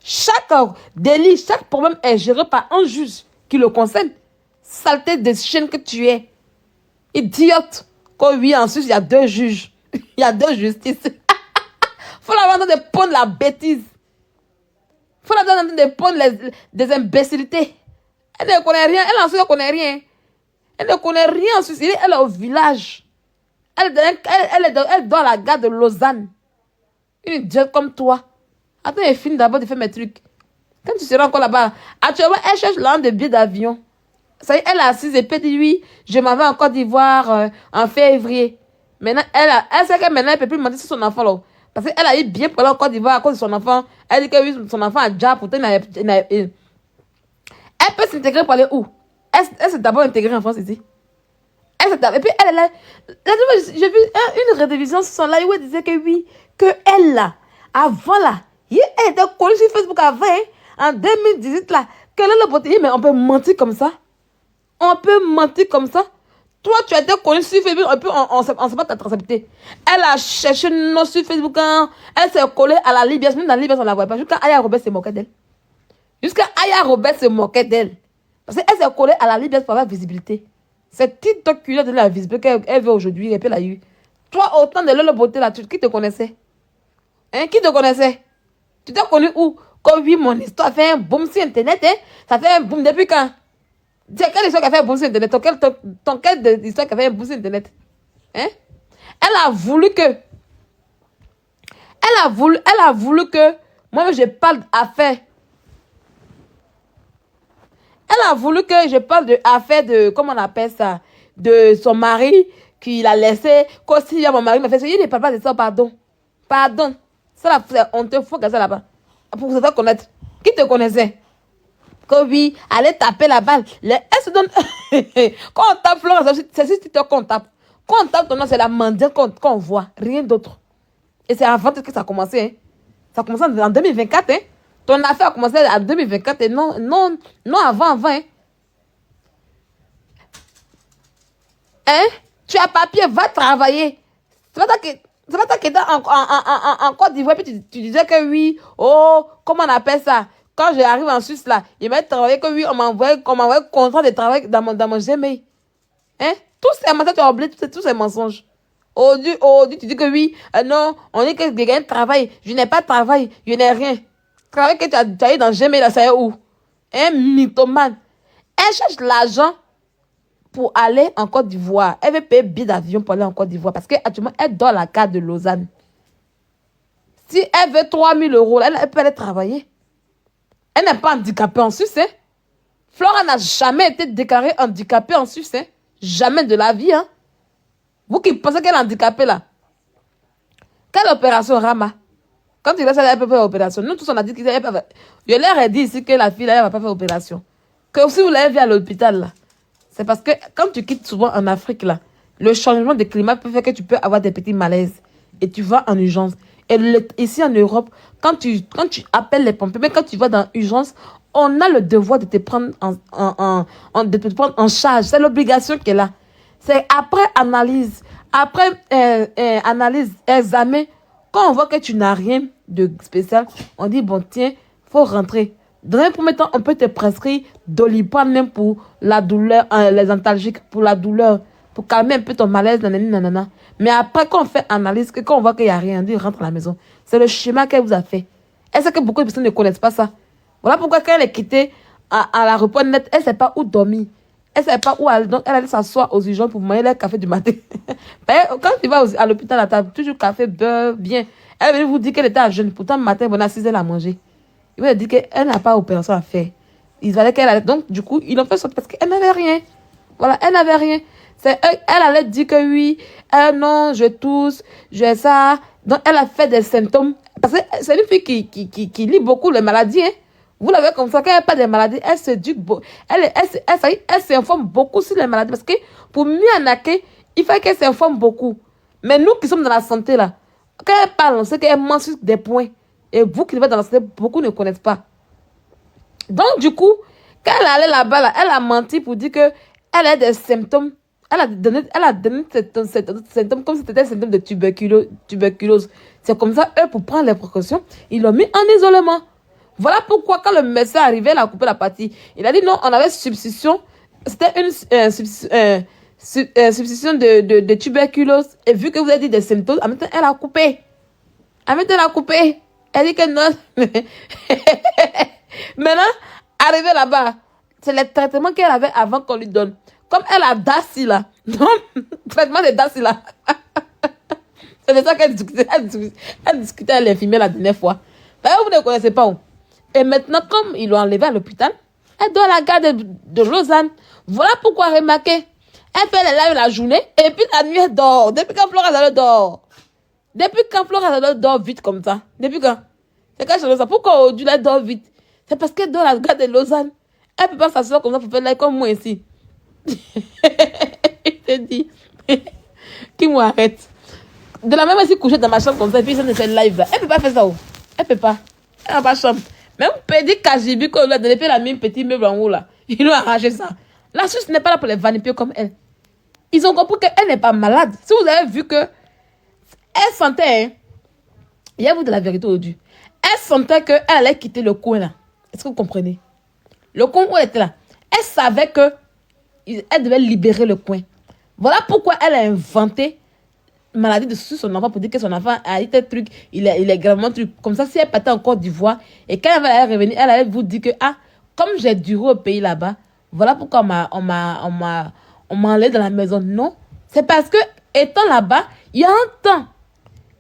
Chaque délit, chaque problème est géré par un juge qui le concerne. Saleté de chienne que tu es. Idiote. Quand oui, en Suisse, il y a deux juges. Il y a deux justices. Faut la vendre de pondre la bêtise. Faut la vendre de pondre des imbécilités. Elle ne connaît rien. Elle en Suisse, elle ne connaît rien. Elle ne connaît rien en Suisse. Elle est au village. Elle dort à la gare de Lausanne. Une idiote comme toi. Attends, elle finit d'abord de faire mes trucs. Quand tu seras encore là-bas, actuellement, elle cherche l'an de billets d'avion. Ça y est, elle est assise et peut dit oui, je m'en vais en Côte d'Ivoire en février. Maintenant, elle sait que maintenant, elle ne peut plus mentir sur son enfant là. Parce qu'elle a eu bien pour aller en Côte d'Ivoire à cause de son enfant. Elle dit que oui, son enfant a déjà, pourtant, elle peut s'intégrer pour aller où? Elle s'est d'abord intégrée en France ici. Et puis elle est là. J'ai vu une révision sur son live où elle disait que oui, que elle là, avant là, elle était connue sur Facebook avant, en 2018 là, quelle est la beauté? Mais on peut mentir comme ça. On peut mentir comme ça. Toi, tu as été connue sur Facebook, on ne sait pas ta traçabilité. Elle a cherché nos sur Facebook, hein. Elle s'est collée à la Libye. Même dans la Libye, on ne la voit pas. Jusqu'à Aya Robert se moquait d'elle. Jusqu'à Aya Robert se moquait d'elle. Parce qu'elle s'est collée à la Libye pour avoir visibilité. Cette petite culotte de la visibilité qu'elle veut aujourd'hui, et puis elle a eu. Toi, autant de l'eau beauté là, qui te connaissait? Hein, qui te connaissait? Tu t'es connu où? Comme oui, mon histoire fait un boom sur Internet, hein? Ça fait un boom depuis quand? C'est quelle histoire qui a fait un boom sur Internet? Ton quelle histoire qui a fait un boom sur Internet? Hein? Elle a voulu que... Elle a voulu que... Moi, je parle d'affaires. Elle a voulu que je parle d'affaires de... Comment on appelle ça? De son mari qui l'a laissé. Quand si mon mari m'a fait ça, il ne parle pas de ça, pardon. Pardon. Ça, on te faut que ça là-bas. Pour se faire connaître. Qui te connaissait? Que oui, allez taper la balle. Elle se donne... Quand on tape Florence, c'est si tu te qu'on tape. Quand on tape ton nom, c'est la mendiante qu'on voit. Rien d'autre. Et c'est avant que ça a commencé. Hein. Ça a commencé en 2024. Hein. Ton affaire a commencé en 2024. Et non avant. Hein. Hein? Tu as papier, va travailler. C'est pas toi qui étais en Côte d'Ivoire, puis tu disais que oui, oh, comment on appelle ça? Quand j'arrive en Suisse, là, il m'a travaillé que oui, on m'a envoyé contrat de travail dans mon Gmail. Hein? Tous ces mensonges, tu as oublié tous ces mensonges. Tu dis que oui, non, on dit que quelqu'un travaille. Je n'ai pas de travail, je n'ai rien. Travail que tu as eu dans Gmail, là, ça est où? Un mythomane. Elle cherche l'argent pour aller en Côte d'Ivoire. Elle veut payer billet d'avion pour aller en Côte d'Ivoire parce qu'actuellement, elle dort à la carte de Lausanne. Si elle veut 3 000 euros, elle peut aller travailler. Elle n'est pas handicapée en Suisse. Hein? Flora n'a jamais été déclarée handicapée en Suisse. Hein? Jamais de la vie. Hein? Vous qui pensez qu'elle est handicapée là. Quelle opération, Rama? Quand tu laisses elle peut faire opération. Nous tous on a dit qu'elle peut faire. Je leur ai dit ici que la fille là, elle ne va pas faire opération. Que si vous l'avez vue à l'hôpital là. C'est parce que quand tu quittes souvent en Afrique, là, le changement de climat peut faire que tu peux avoir des petits malaises. Et tu vas en urgence. Et ici en Europe, quand tu appelles les pompiers, mais quand tu vas dans l'urgence, on a le devoir de te prendre en charge. C'est l'obligation qui est là. C'est après analyse, examen, quand on voit que tu n'as rien de spécial, on dit, bon, tiens, il faut rentrer. Dans un premier temps, on peut te prescrire Doliprane même pour la douleur, les antalgiques pour la douleur, pour calmer un peu ton malaise, nanana. Mais après, quand on fait analyse, quand on voit qu'il n'y a rien, on dit rentre à la maison. C'est le schéma qu'elle vous a fait. Est-ce que beaucoup de personnes ne connaissent pas ça? Voilà pourquoi quand elle est quittée à la repos net, elle ne sait pas où dormir. Elle ne sait pas où aller. Donc, elle allait s'asseoir aux urgences pour manger le café du matin. Quand tu vas à l'hôpital, tu as toujours café, beurre, bien. Elle veut vous dire qu'elle était à jeûne. Pourtant, le matin, on a 6 heures à manger. Il va dire qu'elle n'a pas d'opération à faire. Il fallait qu'elle allait. Donc, du coup, ils l'ont fait sortir parce qu'elle n'avait rien. Voilà, elle n'avait rien. Elle allait dire que oui, non, je tousse, j'ai ça. Donc, elle a fait des symptômes. Parce que c'est une fille qui lit beaucoup les maladies. Hein. Vous l'avez comme ça, quand elle n'a pas de maladies, elle s'éduque beaucoup. Elle s'informe beaucoup sur les maladies. Parce que pour mieux en acquérir, il faut qu'elle s'informe beaucoup. Mais nous qui sommes dans la santé, là, quand elle parle, on sait qu'elle mentionne des points. Et vous qui êtes dans la santé, beaucoup ne connaissent pas. Donc, du coup, quand elle allait là-bas, là, elle a menti pour dire qu'elle a des symptômes. Elle a donné ces symptômes comme si c'était des symptômes de tuberculose. C'est comme ça, eux, pour prendre les précautions, ils l'ont mis en isolement. Voilà pourquoi, quand le médecin est arrivé, il a coupé la partie. Il a dit non, on avait substitution. C'était une substitution de tuberculose. Et vu que vous avez dit des symptômes, elle a coupé. Elle a coupé. Elle dit que non. Maintenant, arrivée là-bas, c'est le traitement qu'elle avait avant qu'on lui donne. Comme elle a Daci là. Non, traitement de Daci là. C'est de ça qu'elle discutait. Elle discutait avec l'infirmière la dernière fois. D'ailleurs, vous ne connaissez pas où. Et maintenant, comme ils l'ont enlevée à l'hôpital, elle doit à la gare de Lausanne. Voilà pourquoi, remarquez, elle fait les lives la journée et puis la nuit, elle dort. Depuis quand Flora Zalo dort? Depuis quand Flora Zalo dort vite comme ça? Depuis quand? C'est quand je ça. Pourquoi aujourd'hui elle dort vite? C'est parce qu'elle dort à la gare de Lausanne. Elle ne peut pas s'asseoir comme ça pour faire live comme moi ici. Je te dis. Qui m'arrête? De la même façon, coucher dans ma chambre comme ça et puis ça ne fait live là. Elle ne peut pas faire ça. Oh. Elle ne peut pas. Elle n'a pas de chambre. Même petit Kajibi, quand on lui a donné la même petit meuble en haut là, ils lui ont arraché ça. La Suisse n'est pas là pour les vanipiers comme elle. Ils ont compris qu'elle n'est pas malade. Si vous avez vu que elle sentait, hein, il y a vous de la vérité au Dieu. Elle sentait qu'elle allait quitter le coin là. Est-ce que vous comprenez? Le coin où elle était là. Elle savait que elle devait libérer le coin. Voilà pourquoi elle a inventé maladie de son enfant pour dire que son enfant a été truc, il est gravement truc. Comme ça, si elle partait en Côte d'Ivoire et quand elle va revenir, elle allait vous dire que, ah, comme j'ai duré au pays là-bas, voilà pourquoi on m'a enlevé dans la maison. Non, c'est parce que, étant là-bas, il y a un temps.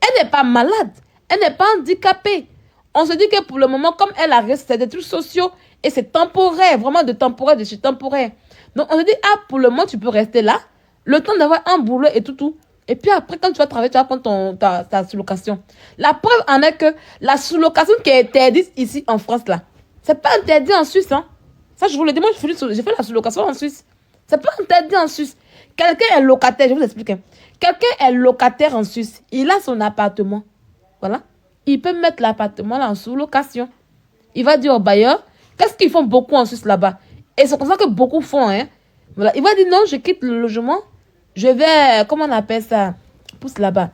Elle n'est pas malade, elle n'est pas handicapée. On se dit que pour le moment, comme elle a resté des trucs sociaux et c'est temporaire, vraiment de temporaire, de chez temporaire. Donc, on se dit, ah, pour le moment, tu peux rester là, le temps d'avoir un boulot et tout. Et puis après, quand tu vas travailler, tu vas prendre ta sous-location. La preuve en est que la sous-location qui est interdite ici en France, là, c'est pas interdit en Suisse. Hein. Ça, je vous le dis, moi, j'ai fait la sous-location en Suisse. C'est pas interdit en Suisse. Quelqu'un est locataire, je vous explique. Hein. Quelqu'un est locataire en Suisse. Il a son appartement. Voilà. Il peut mettre l'appartement là en sous-location. Il va dire au bailleur, qu'est-ce qu'ils font beaucoup en Suisse là-bas? Et c'est comme ça que beaucoup font. Hein. Voilà. Il va dire non, je quitte le logement. Je vais, comment on appelle ça? Pousse là-bas.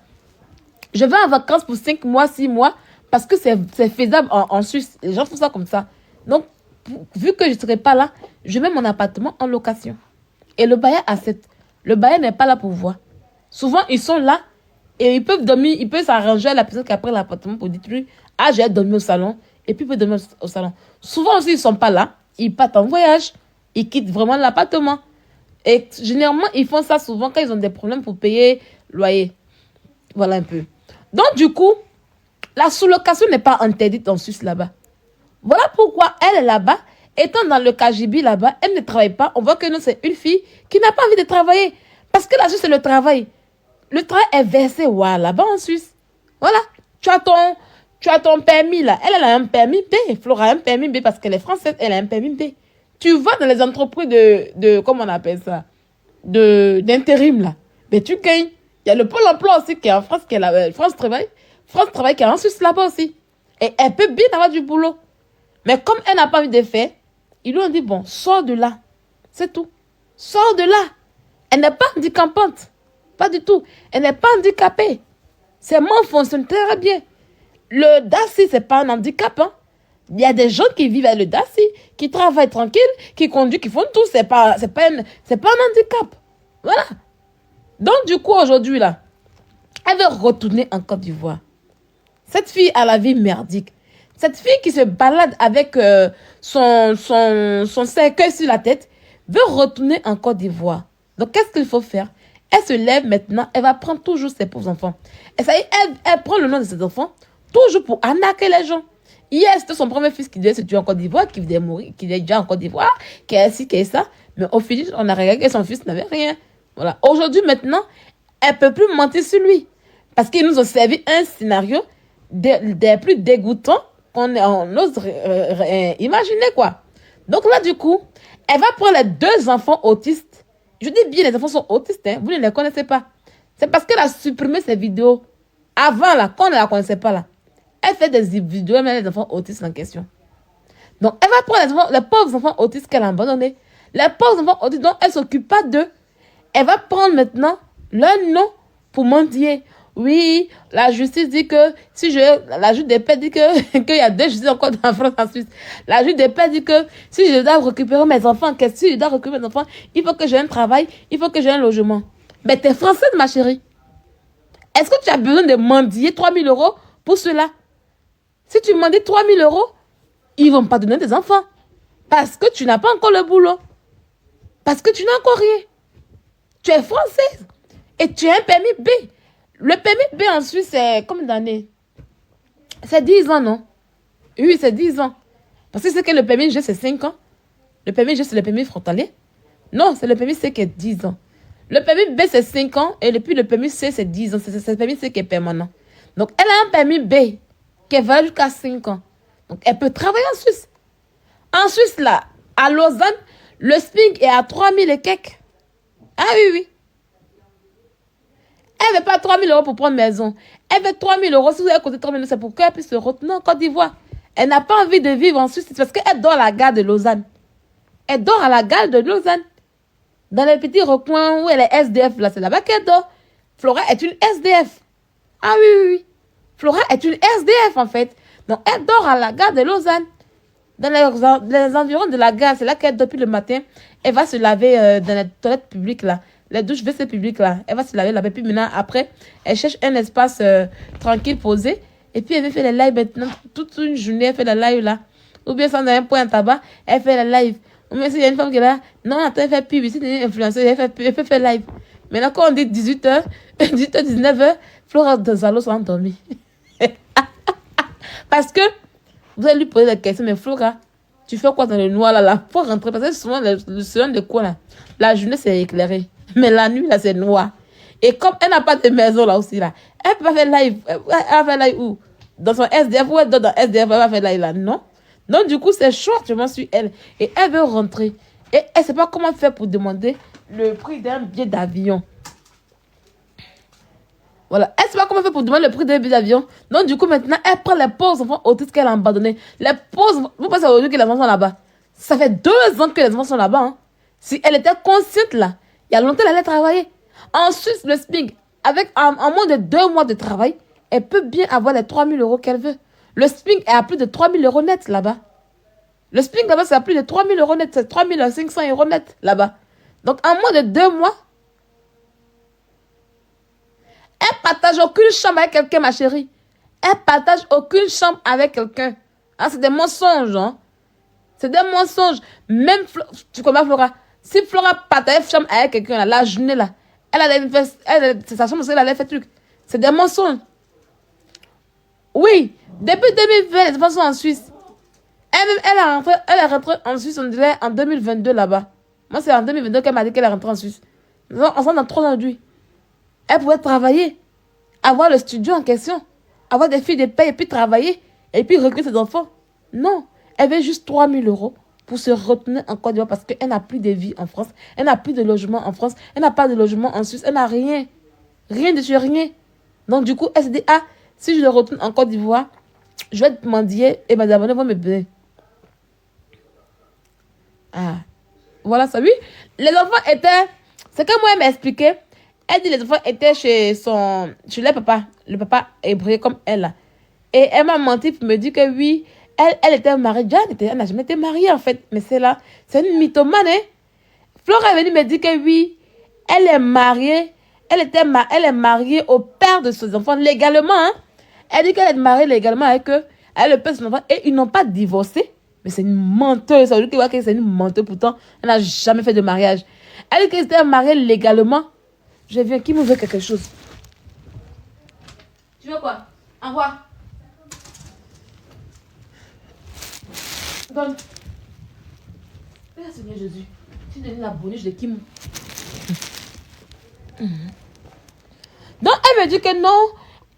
Je vais en vacances pour 5 mois, 6 mois, parce que c'est faisable en Suisse. Les gens font ça comme ça. Donc, vu que je ne serai pas là, je mets mon appartement en location. Et le bailleur accepte. Le bailleur n'est pas là pour voir. Souvent, ils sont là et ils peuvent dormir, ils peuvent s'arranger à la personne qui a pris l'appartement pour dire, ah, j'ai dormi au salon. Et puis, ils peuvent dormir au salon. Souvent aussi, ils ne sont pas là. Ils partent en voyage. Ils quittent vraiment l'appartement. Et généralement, ils font ça souvent quand ils ont des problèmes pour payer loyer. Voilà un peu. Donc, du coup, la sous-location n'est pas interdite en Suisse là-bas. Voilà pourquoi elle est là-bas. Étant dans le KGB là-bas, elle ne travaille pas. On voit que nous, c'est une fille qui n'a pas envie de travailler. Parce que la Suisse, c'est le travail. Le travail est versé là-bas en Suisse. Voilà. Tu as ton permis là. Elle a un permis B. Flora a un permis B parce qu'elle est française. Elle a un permis B. Tu vas dans les entreprises comment on appelle ça, d'intérim là. Mais tu gagnes. Il y a le Pôle emploi aussi qui est en France, qui est là, France Travail qui est en Suisse là-bas aussi. Et elle peut bien avoir du boulot. Mais comme elle n'a pas envie de faire, ils lui ont dit, bon, sors de là. C'est tout. Sors de là. Elle n'est pas handicapante. Pas du tout. Elle n'est pas handicapée. Ses mains fonctionnent très bien. Le DACI, ce n'est pas un handicap, hein. Il y a des gens qui vivent avec le DACI, qui travaillent tranquille, qui conduisent, qui font tout. C'est pas un handicap. Voilà. Donc, du coup, aujourd'hui, là, elle veut retourner en Côte d'Ivoire. Cette fille a la vie merdique. Cette fille qui se balade avec son cercueil sur la tête veut retourner en Côte d'Ivoire. Donc, qu'est-ce qu'il faut faire? Elle se lève maintenant, elle va prendre toujours ses pauvres enfants. Et ça y est, elle prend le nom de ses enfants, toujours pour arnaquer les gens. Hier, c'était son premier fils qui devait se tuer en Côte d'Ivoire, qui devait mourir, qui est déjà en Côte d'Ivoire, qui est ci, qui est ça. Mais au final, on a regardé que son fils n'avait rien. Voilà. Aujourd'hui, maintenant, elle ne peut plus mentir sur lui. Parce qu'ils nous ont servi un scénario des plus dégoûtants qu'on ose imaginer, quoi. Donc là, du coup, elle va prendre les 2 enfants autistes. Je dis bien, les enfants sont autistes, hein. Vous ne les connaissez pas. C'est parce qu'elle a supprimé ces vidéos. Avant, là, quand on ne la connaissait pas, là. Elle fait des vidéos, elle met les enfants autistes en question. Donc, elle va prendre les pauvres enfants autistes qu'elle a abandonnés. Les pauvres enfants autistes dont elle ne s'occupe pas d'eux. Elle va prendre maintenant leur nom pour mendier. Oui, la justice dit que, la juge des paix dit que, qu'il y a 2 justices encore en France, en Suisse. La juge des paix dit que, si je dois récupérer mes enfants, si je dois récupérer mes enfants, il faut que j'ai un travail, il faut que j'ai un logement. Mais tu es française, ma chérie. Est-ce que tu as besoin de mendier 3 000 € pour cela? Si tu mendies 3 000 €, ils ne vont pas donner des enfants. Parce que tu n'as pas encore le boulot. Parce que tu n'as encore rien. Tu es française. Et tu as un permis B. Le permis B en Suisse, c'est combien d'années? C'est 10 ans, non? Oui, c'est 10 ans. Parce que c'est que le permis G, c'est 5 ans. Le permis G, c'est le permis frontalier. Non, c'est le permis C qui est 10 ans. Le permis B, c'est 5 ans. Et puis le permis C, c'est 10 ans. C'est le permis C qui est permanent. Donc, elle a un permis B qui est valable jusqu'à 5 ans. Donc, elle peut travailler en Suisse. En Suisse, là, à Lausanne, le SMIC est à 3000 et quelques. Ah oui, oui. Elle ne veut pas 3000 euros pour prendre maison. Elle veut 3000 euros. Si vous avez côté 3000 euros, c'est pour qu'elle puisse se retenir en Côte d'Ivoire. Elle n'a pas envie de vivre en Suisse parce qu'elle dort à la gare de Lausanne. Elle dort à la gare de Lausanne. Dans les petits recoins où elle est SDF, là, c'est là-bas qu'elle dort. Flora est une SDF. Ah oui, oui, oui. Flora est une SDF, en fait. Donc, elle dort à la gare de Lausanne. Dans les environs de la gare, c'est là qu'elle dort depuis le matin. Elle va se laver dans les toilettes publiques, là. Les douches WC publiques, là. Elle va se laver là-bas. Puis maintenant, après, elle cherche un espace tranquille, posé. Et puis, elle fait les lives maintenant. Toute une journée, elle fait les lives, là. Ou bien, sans un point à tabac, elle fait les lives. Ou bien, s'il y a une femme qui est là, non, attends, elle fait pub. Si tu es influenceuse, elle peut faire live. Maintenant, quand on dit 18h, 18h, 19h, Flora Zalo sont endormis. Parce que vous allez lui poser la question, mais Flora, tu fais quoi dans le noir là? Faut rentrer. Parce que souvent, le salon de quoi là? La journée, c'est éclairé. Mais la nuit, là, c'est noir. Et comme elle n'a pas de maison là aussi, là, elle peut pas faire live. Elle va faire live où? Dans son SDF, ou elle dort dans SDF, elle va faire live là. Non. Donc, du coup, c'est short, je m'en suis elle. Et elle veut rentrer. Et elle ne sait pas comment faire pour demander le prix d'un billet d'avion. Voilà. Elle ne sait pas comment faire pour demander le prix d'un billet d'avion. Donc, du coup, maintenant, elle prend les pauvres enfants autistes qu'elle a abandonnés. Les pauvres, vous pensez aujourd'hui que les enfants sont là-bas. Ça fait 2 ans que les enfants sont là-bas. Hein. Si elle était consciente là, il y a longtemps, elle allait travailler. En Suisse, le SMIC, avec en moins de 2 mois de travail, elle peut bien avoir les 3000 euros qu'elle veut. Le SMIC est à plus de 3000 euros net là-bas. Le SMIC là-bas, c'est à plus de 3000 euros net. C'est 3500 euros net là-bas. Donc, en moins de 2 mois, elle partage aucune chambre avec quelqu'un, ma chérie. Elle partage aucune chambre avec quelqu'un. Ah, c'est des mensonges, hein. C'est des mensonges. Même, tu connais Flora. Si Flora partage une chambre avec quelqu'un, la journée, là, c'est sa chambre, elle allait faire truc. C'est des mensonges. Oui, depuis 2020, les enfants sont en Suisse. Elle est rentrée en Suisse, on dirait, en 2022 là-bas. Moi, c'est en 2022 qu'elle m'a dit qu'elle est rentrée en Suisse. On s'en a 3 ans aujourd'hui. Elle pouvait travailler, avoir le studio en question, avoir des filles de paye et puis travailler, et puis recruter ses enfants. Non, elle veut juste 3000 euros pour se retenir en Côte d'Ivoire parce qu'elle n'a plus de vie en France, elle n'a plus de logement en France, elle n'a pas de logement en Suisse, elle n'a rien. Rien de chez rien. Donc, du coup, elle se dit, ah, si je le retourne en Côte d'Ivoire, je vais te mendier et mes abonnés vont me payer. Ah, voilà ça, oui. Les enfants étaient... C'est que moi, elle m'a expliqué. Elle dit les enfants étaient chez le papa hébreu comme elle. Et elle m'a menti pour me dire que oui, elle était mariée. Elle n'a jamais été mariée en fait. Mais c'est là, c'est une mythomane. Hein? Flora est venue me dire que oui, elle est mariée. Elle est mariée au père de ses enfants légalement. Hein? Elle dit qu'elle est mariée légalement avec eux. Elle est le père de ses enfants. Et ils n'ont pas divorcé. Mais c'est une menteuse. Ça veut dire que c'est une menteuse. Pourtant, elle n'a jamais fait de mariage. Elle dit qu'elle était mariée légalement. Je viens, qui me veut quelque chose? Tu veux quoi? Envoie. Donne. Père Seigneur Jésus, tu donnes la bonus de Kim. Donc, elle me dit que non,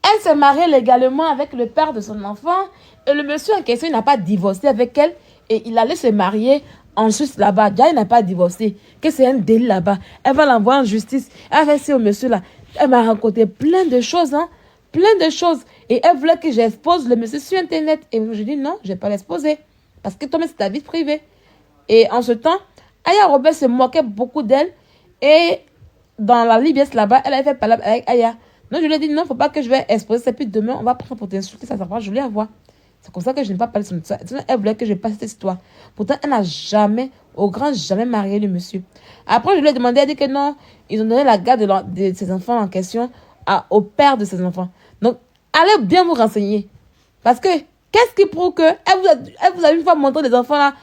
elle s'est mariée légalement avec le père de son enfant. Et le monsieur en question, il n'a pas divorcé avec elle. Et il allait se marier en Suisse là-bas. Déjà, il n'a pas divorcé. Que c'est un délit là-bas. Elle va l'envoyer en justice. Elle va essayer au monsieur là. Elle m'a raconté plein de choses, hein. Plein de choses. Et elle voulait que j'expose le monsieur sur Internet. Et je dis non, je ne vais pas l'exposer. Parce que toi-même, c'est ta vie privée. Et en ce temps, Aya Robert se moquait beaucoup d'elle. Et dans la Libiès là-bas, elle avait fait parler avec Aya. Donc je lui ai dit non, il ne faut pas que je vais exposer ça. Puis demain, on va prendre pour t'insulter. Ça va, je voulais avoir. C'est comme ça que je n'ai pas parlé de ça. Elle voulait que je passe cette histoire. Pourtant, elle n'a jamais, au grand jamais marié le monsieur. Après, je lui ai demandé, elle dit que non, ils ont donné la garde de ses enfants en question au père de ses enfants. Donc, allez bien vous renseigner. Parce que, qu'est-ce qui prouve que elle vous a une fois montré des enfants là,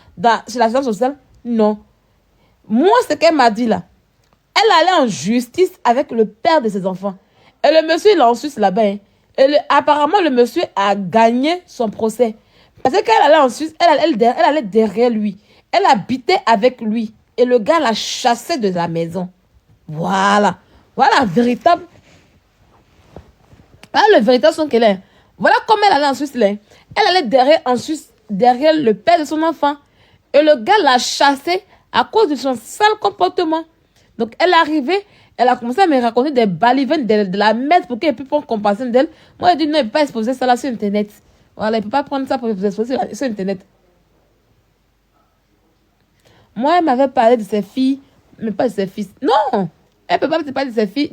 chez la sécurité sociale? Non. Moi, ce qu'elle m'a dit là, elle allait en justice avec le père de ses enfants. Et le monsieur, il est en Suisse là-bas. Hein. Et apparemment, le monsieur a gagné son procès. Parce qu'elle allait en Suisse, elle allait derrière lui. Elle habitait avec lui. Et le gars la chassait de la maison. Voilà. Voilà, véritable. Voilà le véritable son qu'elle est. Voilà comment elle allait en Suisse. Là. Elle allait derrière, en Suisse, derrière le père de son enfant. Et le gars l'a chassée à cause de son sale comportement. Donc, elle est arrivée, elle a commencé à me raconter des balivernes de la merde pour qu'elle puisse prendre compassion d'elle. Moi, elle dit non, elle ne peut pas exposer ça là sur Internet. Voilà, elle ne peut pas prendre ça pour exposer sur Internet. Moi, elle m'avait parlé de ses filles, mais pas de ses fils. Non! Elle ne peut pas te parler de ses filles,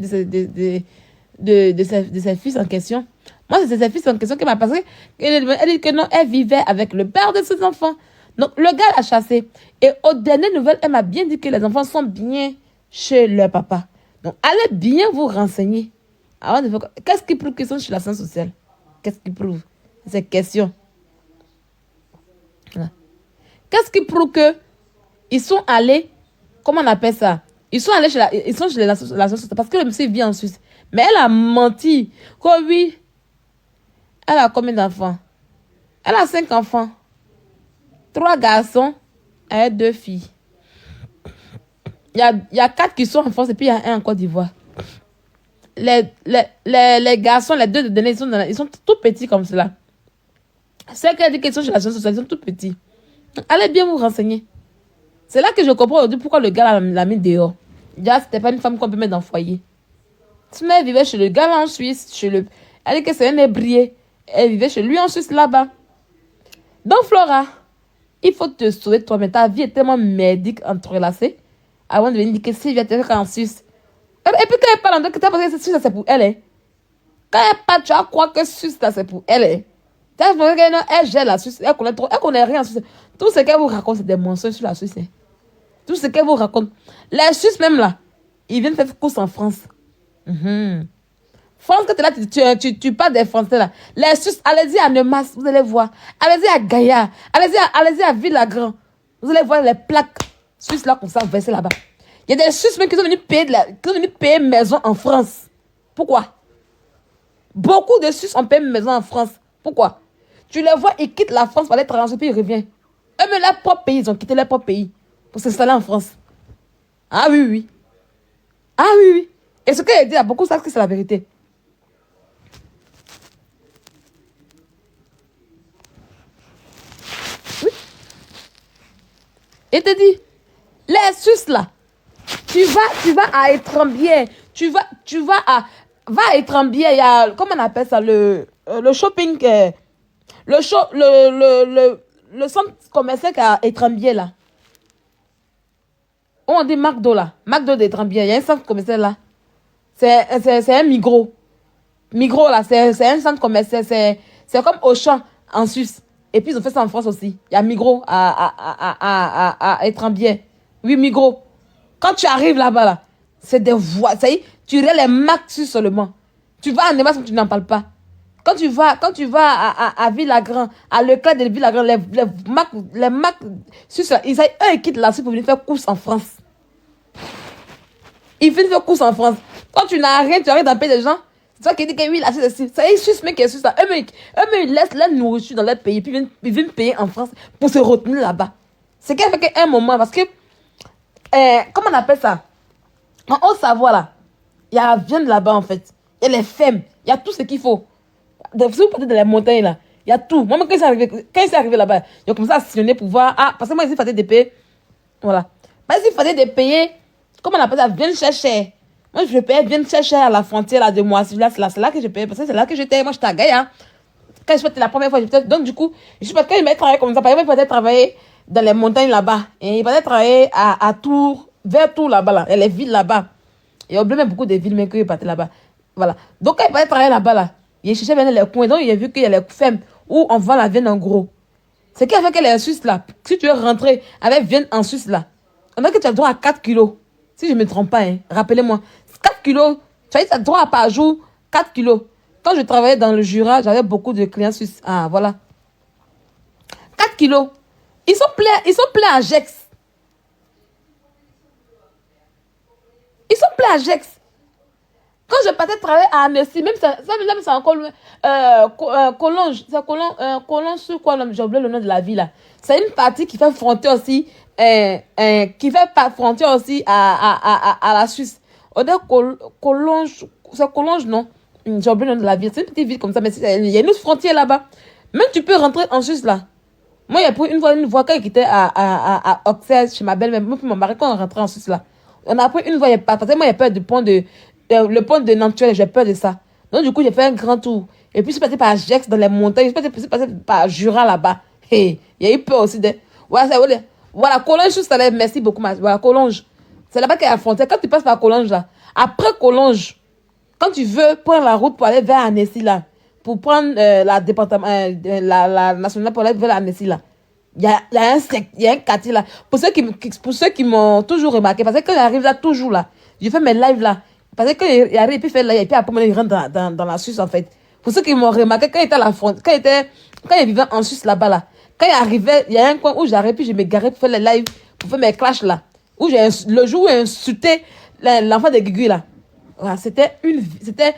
de ses fils en question. Moi, c'est ses fils en question qui m'a passé. Elle dit que non, elle vivait avec le père de ses enfants. Donc, le gars l'a chassée. Et aux dernières nouvelles, elle m'a bien dit que les enfants sont bien chez leur papa. Donc, allez bien vous renseigner. Qu'est-ce qui prouve qu'ils sont chez la science sociale? Qu'est-ce qui prouve? Ces questions. Voilà. Qu'est-ce qui prouve que ils sont allés, comment on appelle ça? Ils sont allés chez la science sociale parce que le monsieur vit en Suisse. Mais elle a menti. Que oui, elle a combien d'enfants? Elle a 5 enfants. 3 garçons et 2 filles. Il y a 4 qui sont en France et puis il y a un en Côte d'Ivoire. Les garçons, les 2 de dernier, ils sont tout petits comme cela. Ceux qui ont dit qu'ils sont chez la science sociale, ils sont tout petits. Allez bien vous renseigner. C'est là que je comprends aujourd'hui pourquoi le gars l'a mis dehors. Déjà, c'était pas une femme qu'on peut mettre dans le foyer. Sinon, elle vivait chez le gars là en Suisse. Elle dit que c'est un ébrié. Elle vivait chez lui en Suisse là-bas. Donc, Flora, il faut te sauver toi-même. Ta vie est tellement merdique, entrelacée. Avant de venir dire que Sylvia était en Suisse. Et puis quand elle parle en tant que Suisse, c'est pour elle. Hein. Quand elle parle, tu vas croire que Suisse, c'est pour elle. Hein. Elle gère la Suisse. Elle connaît rien en Suisse. Tout ce qu'elle vous raconte, c'est des mensonges sur la Suisse. Hein. Tout ce qu'elle vous raconte. Les Suisses même là, ils viennent faire course en France. France, quand tu es là, tu parles des Français là. Les Suisses, allez-y à Nemas, vous allez voir. Allez-y à Gaillard. Allez-y à Villagrand. Vous allez voir les plaques suisses là comme ça, versées là-bas. Il y a des Suisses même qui sont venus payer maison en France. Pourquoi? Beaucoup de Suisses ont payé maison en France. Pourquoi? Tu les vois, ils quittent la France pour aller travailler, puis ils reviennent. Eux-mêmes, leur propre pays, ils ont quitté leur propre pays pour s'installer en France. Ah oui, oui. Ah oui, oui. Et ce qu'elle dit à beaucoup, savent que c'est la vérité. Oui. Et te dit, les Suisses là, tu vas à Étrembière, va à Étrembière, il y a, comment on appelle ça, le shopping, le centre commercial à Étrembière là. On dit McDo là, McDo d'Étrembière, il y a un centre commercial là. C'est un Migros. Migros là, c'est un centre commercial, c'est comme Auchan en Suisse. Et puis ils ont fait ça en France aussi. Il y a Migros à Étrembière. Oui, Migros. Quand tu arrives là-bas, là, c'est des voies. Ça y est, tu aurais les marques sur seulement. Tu vas en Nemas, tu n'en parles pas. Quand tu vas à Villagrand, à Leclerc de Villagrand, les marques sur ça, eux, ils quittent la Suisse pour venir faire course en France. Ils viennent faire course en France. Quand tu n'as rien, tu arrives dans le pays des gens. C'est toi qui dis que oui, là, c'est ça. C'est Suisse, mais qui est Suisse, ça. Eux, ils laissent leur nourriture dans leur pays, puis ils viennent payer en France pour se retenir là-bas. C'est qu'elle fait qu'à un moment, parce que, comment on appelle ça? En Haute-Savoie, là, il y a la viande là-bas, en fait. Il y a les femmes, il y a tout ce qu'il faut. Si vous partez dans les montagnes, là, il y a tout. Moi, quand il s'est arrivé là-bas, ils ont commencé à sillonner pour voir. Ah, parce que moi, il fallait des payer. Voilà. Mais il fallait des payer. Comment on appelle ça? Viens chercher. Moi, je payais bien chercher à la frontière là, de moi. C'est là que je payais. Parce que c'est là que j'étais. Moi, j'étais à Gaïa. Quand je faisais la première fois, donc, du coup, je sais pas, quand il m'a travaillé comme ça, par exemple, il fallait travailler dans les montagnes là-bas. Et il fallait travailler à Tours, vers Tours là-bas, là. Et les villes là-bas. Il y a oublié beaucoup de villes, mais qu'il partait là-bas. Voilà. Donc, quand il fallait travailler là-bas, là, il cherchait bien les coins. Donc, il a vu qu'il y a les fermes où on vend la viande en gros. C'est qui a fait que les Suisses là, si tu veux rentrer avec viande en Suisse là, on a que tu as droit à 4 kilos. Si je ne me trompe pas, hein, rappelez-moi. 4 kilos, tu as droit par jour 4 kilos. Quand je travaillais dans le Jura, j'avais beaucoup de clients suisses. Ah, voilà. 4 kilos. Ils sont pleins à Gex. Ils sont pleins à Gex. Quand je partais travailler à Annecy, même même c'est encore loin, Collonges, c'est Collonges sur quoi, j'ai oublié le nom de la ville là. C'est une partie qui fait frontière aussi, frontière aussi à la Suisse. On dit Collonges, c'est Collonges, non? J'ai oublié le nom de la ville. C'est une petite ville comme ça, mais il y a une autre frontière là-bas. Même tu peux rentrer en Suisse là. Moi, il y a pris une fois quand j'étais à Auxerre chez ma belle-mère, moi, puis mon mari, quand on rentrait en Suisse là. On a pris une fois, parce que moi, j'ai peur du pont le pont de Nantuel, j'ai peur de ça. Donc, du coup, j'ai fait un grand tour. Et puis, je suis passé par Gex dans les montagnes, je suis passé par Jura là-bas. Hey, il y a eu peur aussi de. Voilà, Collonges, ça lève, merci beaucoup, voilà, Collonges. C'est là-bas qu'il y a la frontière. Quand tu passes par Collonges là, après Collonges, quand tu veux prendre la route pour aller vers Annecy là, pour prendre la nationale pour aller vers Annecy là, il y a un quartier là. Pour ceux qui m'ont toujours remarqué, parce que quand j'arrive là, toujours là, je fais mes lives là. Parce que quand il arrive, il peut faire là, et puis après, il rentre dans la Suisse en fait. Pour ceux qui m'ont remarqué, quand il était à la frontière, quand il vivait en Suisse là-bas là, quand il arrivait, il y a un coin où j'arrive, puis je me garais pour faire les lives, pour faire mes clashs là. Le jour où j'ai insulté l'enfant de Guigui là. Voilà, c'était une cité.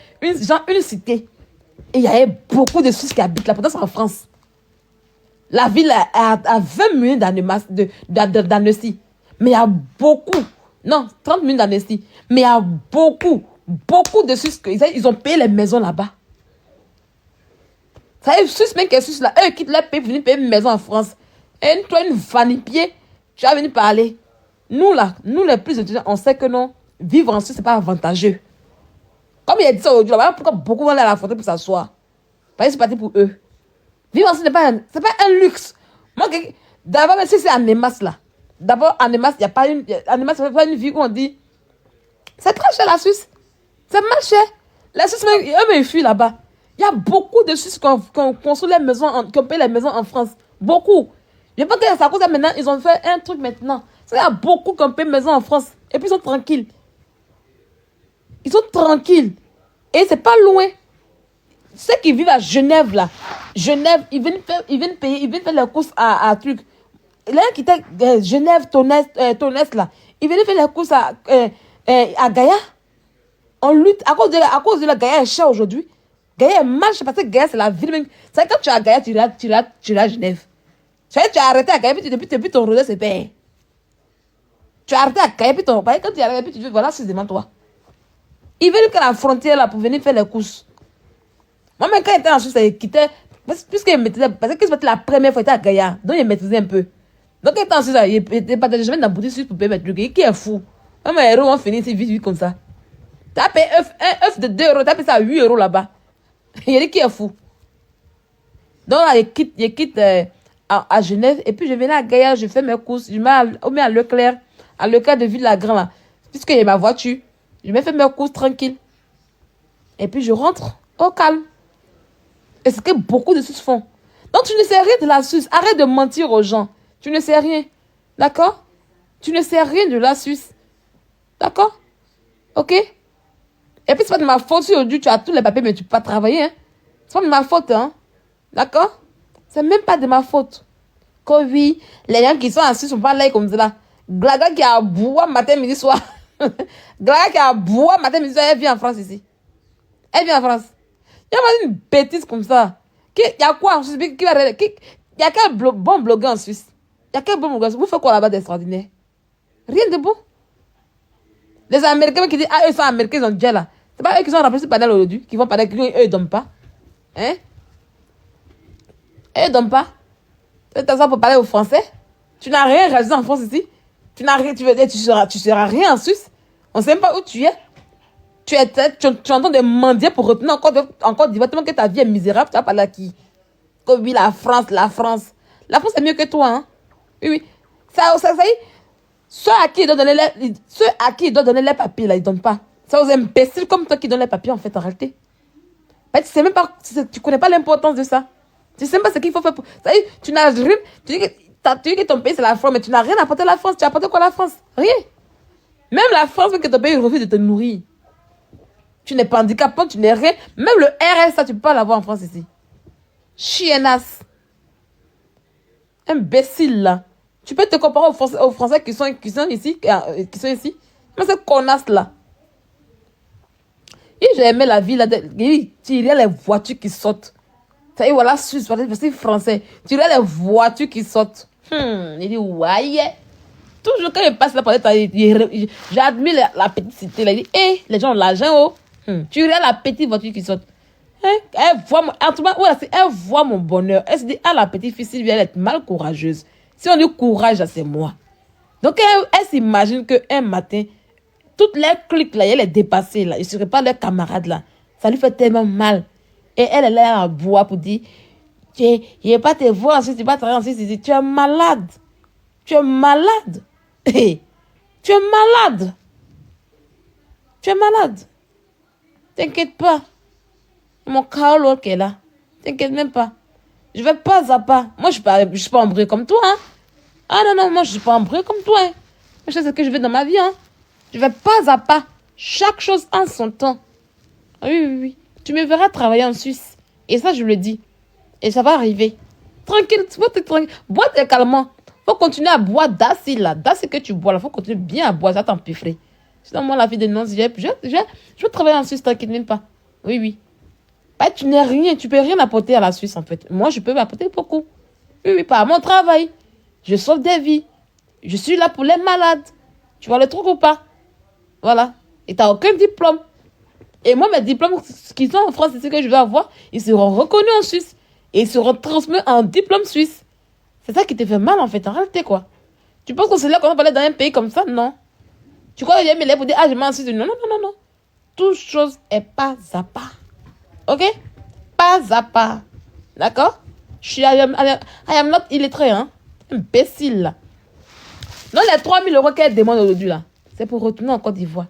Et il y avait beaucoup de Suisses qui habitent là. Pourtant, c'est en France. La ville a 20 minutes d'Annecy. Mais il y a beaucoup. Non, 30 minutes d'Annecy. Mais il y a beaucoup de Suisses. Ils ont payé les maisons là-bas. Ça y est, Suisse, même qui est Suisse là, eux quittent leur pays pour venir payer une maison en France. Et toi, une vanipier, tu vas venir parler. Nous là, nous les plus étudiants, on sait que non, vivre en Suisse, c'est pas avantageux. Comme il a dit ça aujourd'hui, voilà pourquoi beaucoup vont aller à la frontière pour s'asseoir. Parce que c'est parti pour eux. Vivre en Suisse, c'est pas un luxe. Moi, d'abord, même si c'est à Nemas là. D'abord, à Nemas, il n'y a pas une. À Nemas, il n'y a pas une vie où on dit. C'est très cher la Suisse. C'est mal cher. La Suisse, eux, ils fuient là-bas. Il y a beaucoup de Suisses qui ont construit les maisons, qui ont payé les maisons en France. Beaucoup. Je pense que c'est à cause de ça maintenant, ils ont fait un truc maintenant. Il y a beaucoup qui ont payé maison en France. Et puis ils sont tranquilles. Ils sont tranquilles. Et c'est pas loin. Ceux qui vivent à Genève, là. Genève, ils viennent payer, ils viennent faire leurs courses à truc. L'un qui était Genève, Tonnes, là. Ils viennent faire leurs courses à Gaïa. On lutte. À cause de la Gaïa est cher aujourd'hui. Gaïa est mal cher parce que Gaïa, c'est la ville même. C'est quand tu es à Gaïa, tu es à Genève. Tu as arrêté à Gaïa, puis depuis ton rodeo, c'est payé. Tu as arrêté à Gaïa, puis quand tu es arrivé, puis tu dis, voilà, c'est devant toi. Ils veulent que la frontière là pour venir faire les courses. Moi, même quand j'étais en Suisse, il quittait. Puisqu'il maîtrisait. Parce que c'était la première fois qu'il était à Gaïa. Donc, il maîtrisait un peu. Donc, quand il était en Suisse, il n'était pas jamais dans la boutique suisse pour payer mes trucs. Qui est fou. Même les héros ont fini ici vite comme ça. Tu as payé un œuf de 2 euros. Tu as payé ça à 8 euros là-bas. Il dit qui est fou. Donc, là, il quitte à Genève. Et puis, je venais à Gaïa. Je fais mes courses. Je mets à Leclerc. À Leclerc de Ville-la-Grande là. Puisque j'ai ma voiture. Je me fais mes courses tranquille. Et puis, je rentre au calme. Et c'est ce que beaucoup de Suisses font. Donc, tu ne sais rien de la Suisse. Arrête de mentir aux gens. Tu ne sais rien. D'accord? Tu ne sais rien de la Suisse. D'accord? Ok? Et puis, c'est pas de ma faute si aujourd'hui tu as tous les papiers, mais tu peux pas travailler. Hein? C'est pas de ma faute. Hein? D'accord? C'est même pas de ma faute. Que oui, les gens qui sont en Suisse sont pas là comme ça. Glaga qui a bois matin, midi, soir. Glaga qui a bois matin, midi, soir, elle vient en France ici. Elle vient en France. Il y a une bêtise comme ça. Il y a quoi en Suisse? Il y a quel bon blogueur en Suisse? Il y a quel bon blogueur? Vous faites quoi là-bas d'extraordinaire? Rien de bon. Les Américains qui disent, ah, eux sont Américains, ils ont déjà là. C'est pas eux qui sont remplacés par aujourd'hui, qui vont parler, eux, ils donnent pas. Hein? Eux, ils donnent pas. Tu as ça pour parler aux Français? Tu n'as rien réalisé en France ici? Tu n'as rien, tu seras rien en Suisse? On ne sait même pas où tu es. Tu es en train de mendier pour retourner encore d'Ivoire, tellement que ta vie est misérable. Tu vas parler à qui? Comme oui, la France. La France est mieux que toi, hein? Oui, oui. Ça y est. Ceux à qui ils doivent donner les papiers, là, ils ne donnent pas. C'est aux imbéciles comme toi qui donnent les papiers, en fait, en réalité. Mais tu sais même pas, tu connais pas l'importance de ça. Tu sais même pas ce qu'il faut faire pour. Ça y est, tu n'as rien. Tu dis que ton pays, c'est la France, mais tu n'as rien apporté à la France. Tu as apporté quoi à la France? Rien. Même la France, même que ton pays refuse de te nourrir. Tu n'es pas handicapant, tu n'es rien. Même le RSA, tu ne peux pas l'avoir en France ici. Chiennasse. Imbécile, là. Tu peux te comparer aux Français qui sont ici. Mais c'est connasse, là. Et j'ai aimé la vie là. Il tirait les voitures qui sortent. Ça y est, voilà, Suisse, voilà, c'est français. Tirait les voitures qui sortent. Il dit, ouais. Toujours quand il passe là, j'admire la petite cité. Là, il dit, hé, les gens ont l'argent, oh. Tu regardes la petite voiture qui saute. Elle voit mon, en tout cas, voilà, elle voit mon bonheur. Elle se dit, ah, la petite fille, si elle est mal courageuse. Si on dit courage, c'est moi. Donc, elle s'imagine qu'un matin, toutes les cliques là, elle est dépassée là. Il ne serait pas leurs camarades là. Ça lui fait tellement mal. Et elle est là à boire pour dire, il n'y a pas te voir ensuite, tu vas travailler ensuite. Tu es malade. Tu es malade. Hey, tu es malade. Tu es malade. T'inquiète pas. Mon Carlo qui est là. T'inquiète même pas. Je vais pas à pas. Moi, je suis pas embrouillée comme toi. Hein. Ah non, non, moi, je suis pas embrouillée comme toi. Hein. Je sais ce que je veux dans ma vie. Hein. Je vais pas à pas. Chaque chose en son temps. Oui, oui, oui. Tu me verras travailler en Suisse. Et ça, je le dis. Et ça va arriver. Tranquille, tu vas te tranquille. Bois tes calmants. Faut continuer à boire d'assis là. D'assis que tu bois là. Faut continuer bien à boire. Ça t'empiffrer. Sinon, moi, la vie de non, je vais travailler en Suisse, t'inquiète même pas. Oui, oui. Bah, tu n'es rien. Tu peux rien apporter à la Suisse, en fait. Moi, je peux m'apporter beaucoup. Oui, oui, par mon travail. Je sauve des vies. Je suis là pour les malades. Tu vois le truc ou pas? Voilà. Et tu n'as aucun diplôme. Et moi, mes diplômes qui sont en France, c'est ce que je vais avoir. Ils seront reconnus en Suisse. Et ils seront transmis en diplôme suisse. C'est ça qui te fait mal, en fait, en réalité, quoi. Tu penses que c'est là qu'on va parler dans un pays comme ça? Non. Tu crois que j'ai mis les pour dire, ah, je m'en suis dit, non, non, non, non, non. Toute chose est pas à pas. Ok? Pas à pas. D'accord? I am not illettré, hein? Imbécile, là. Non, les 3 000 € qu'elle demande aujourd'hui, là, c'est pour retourner en Côte d'Ivoire.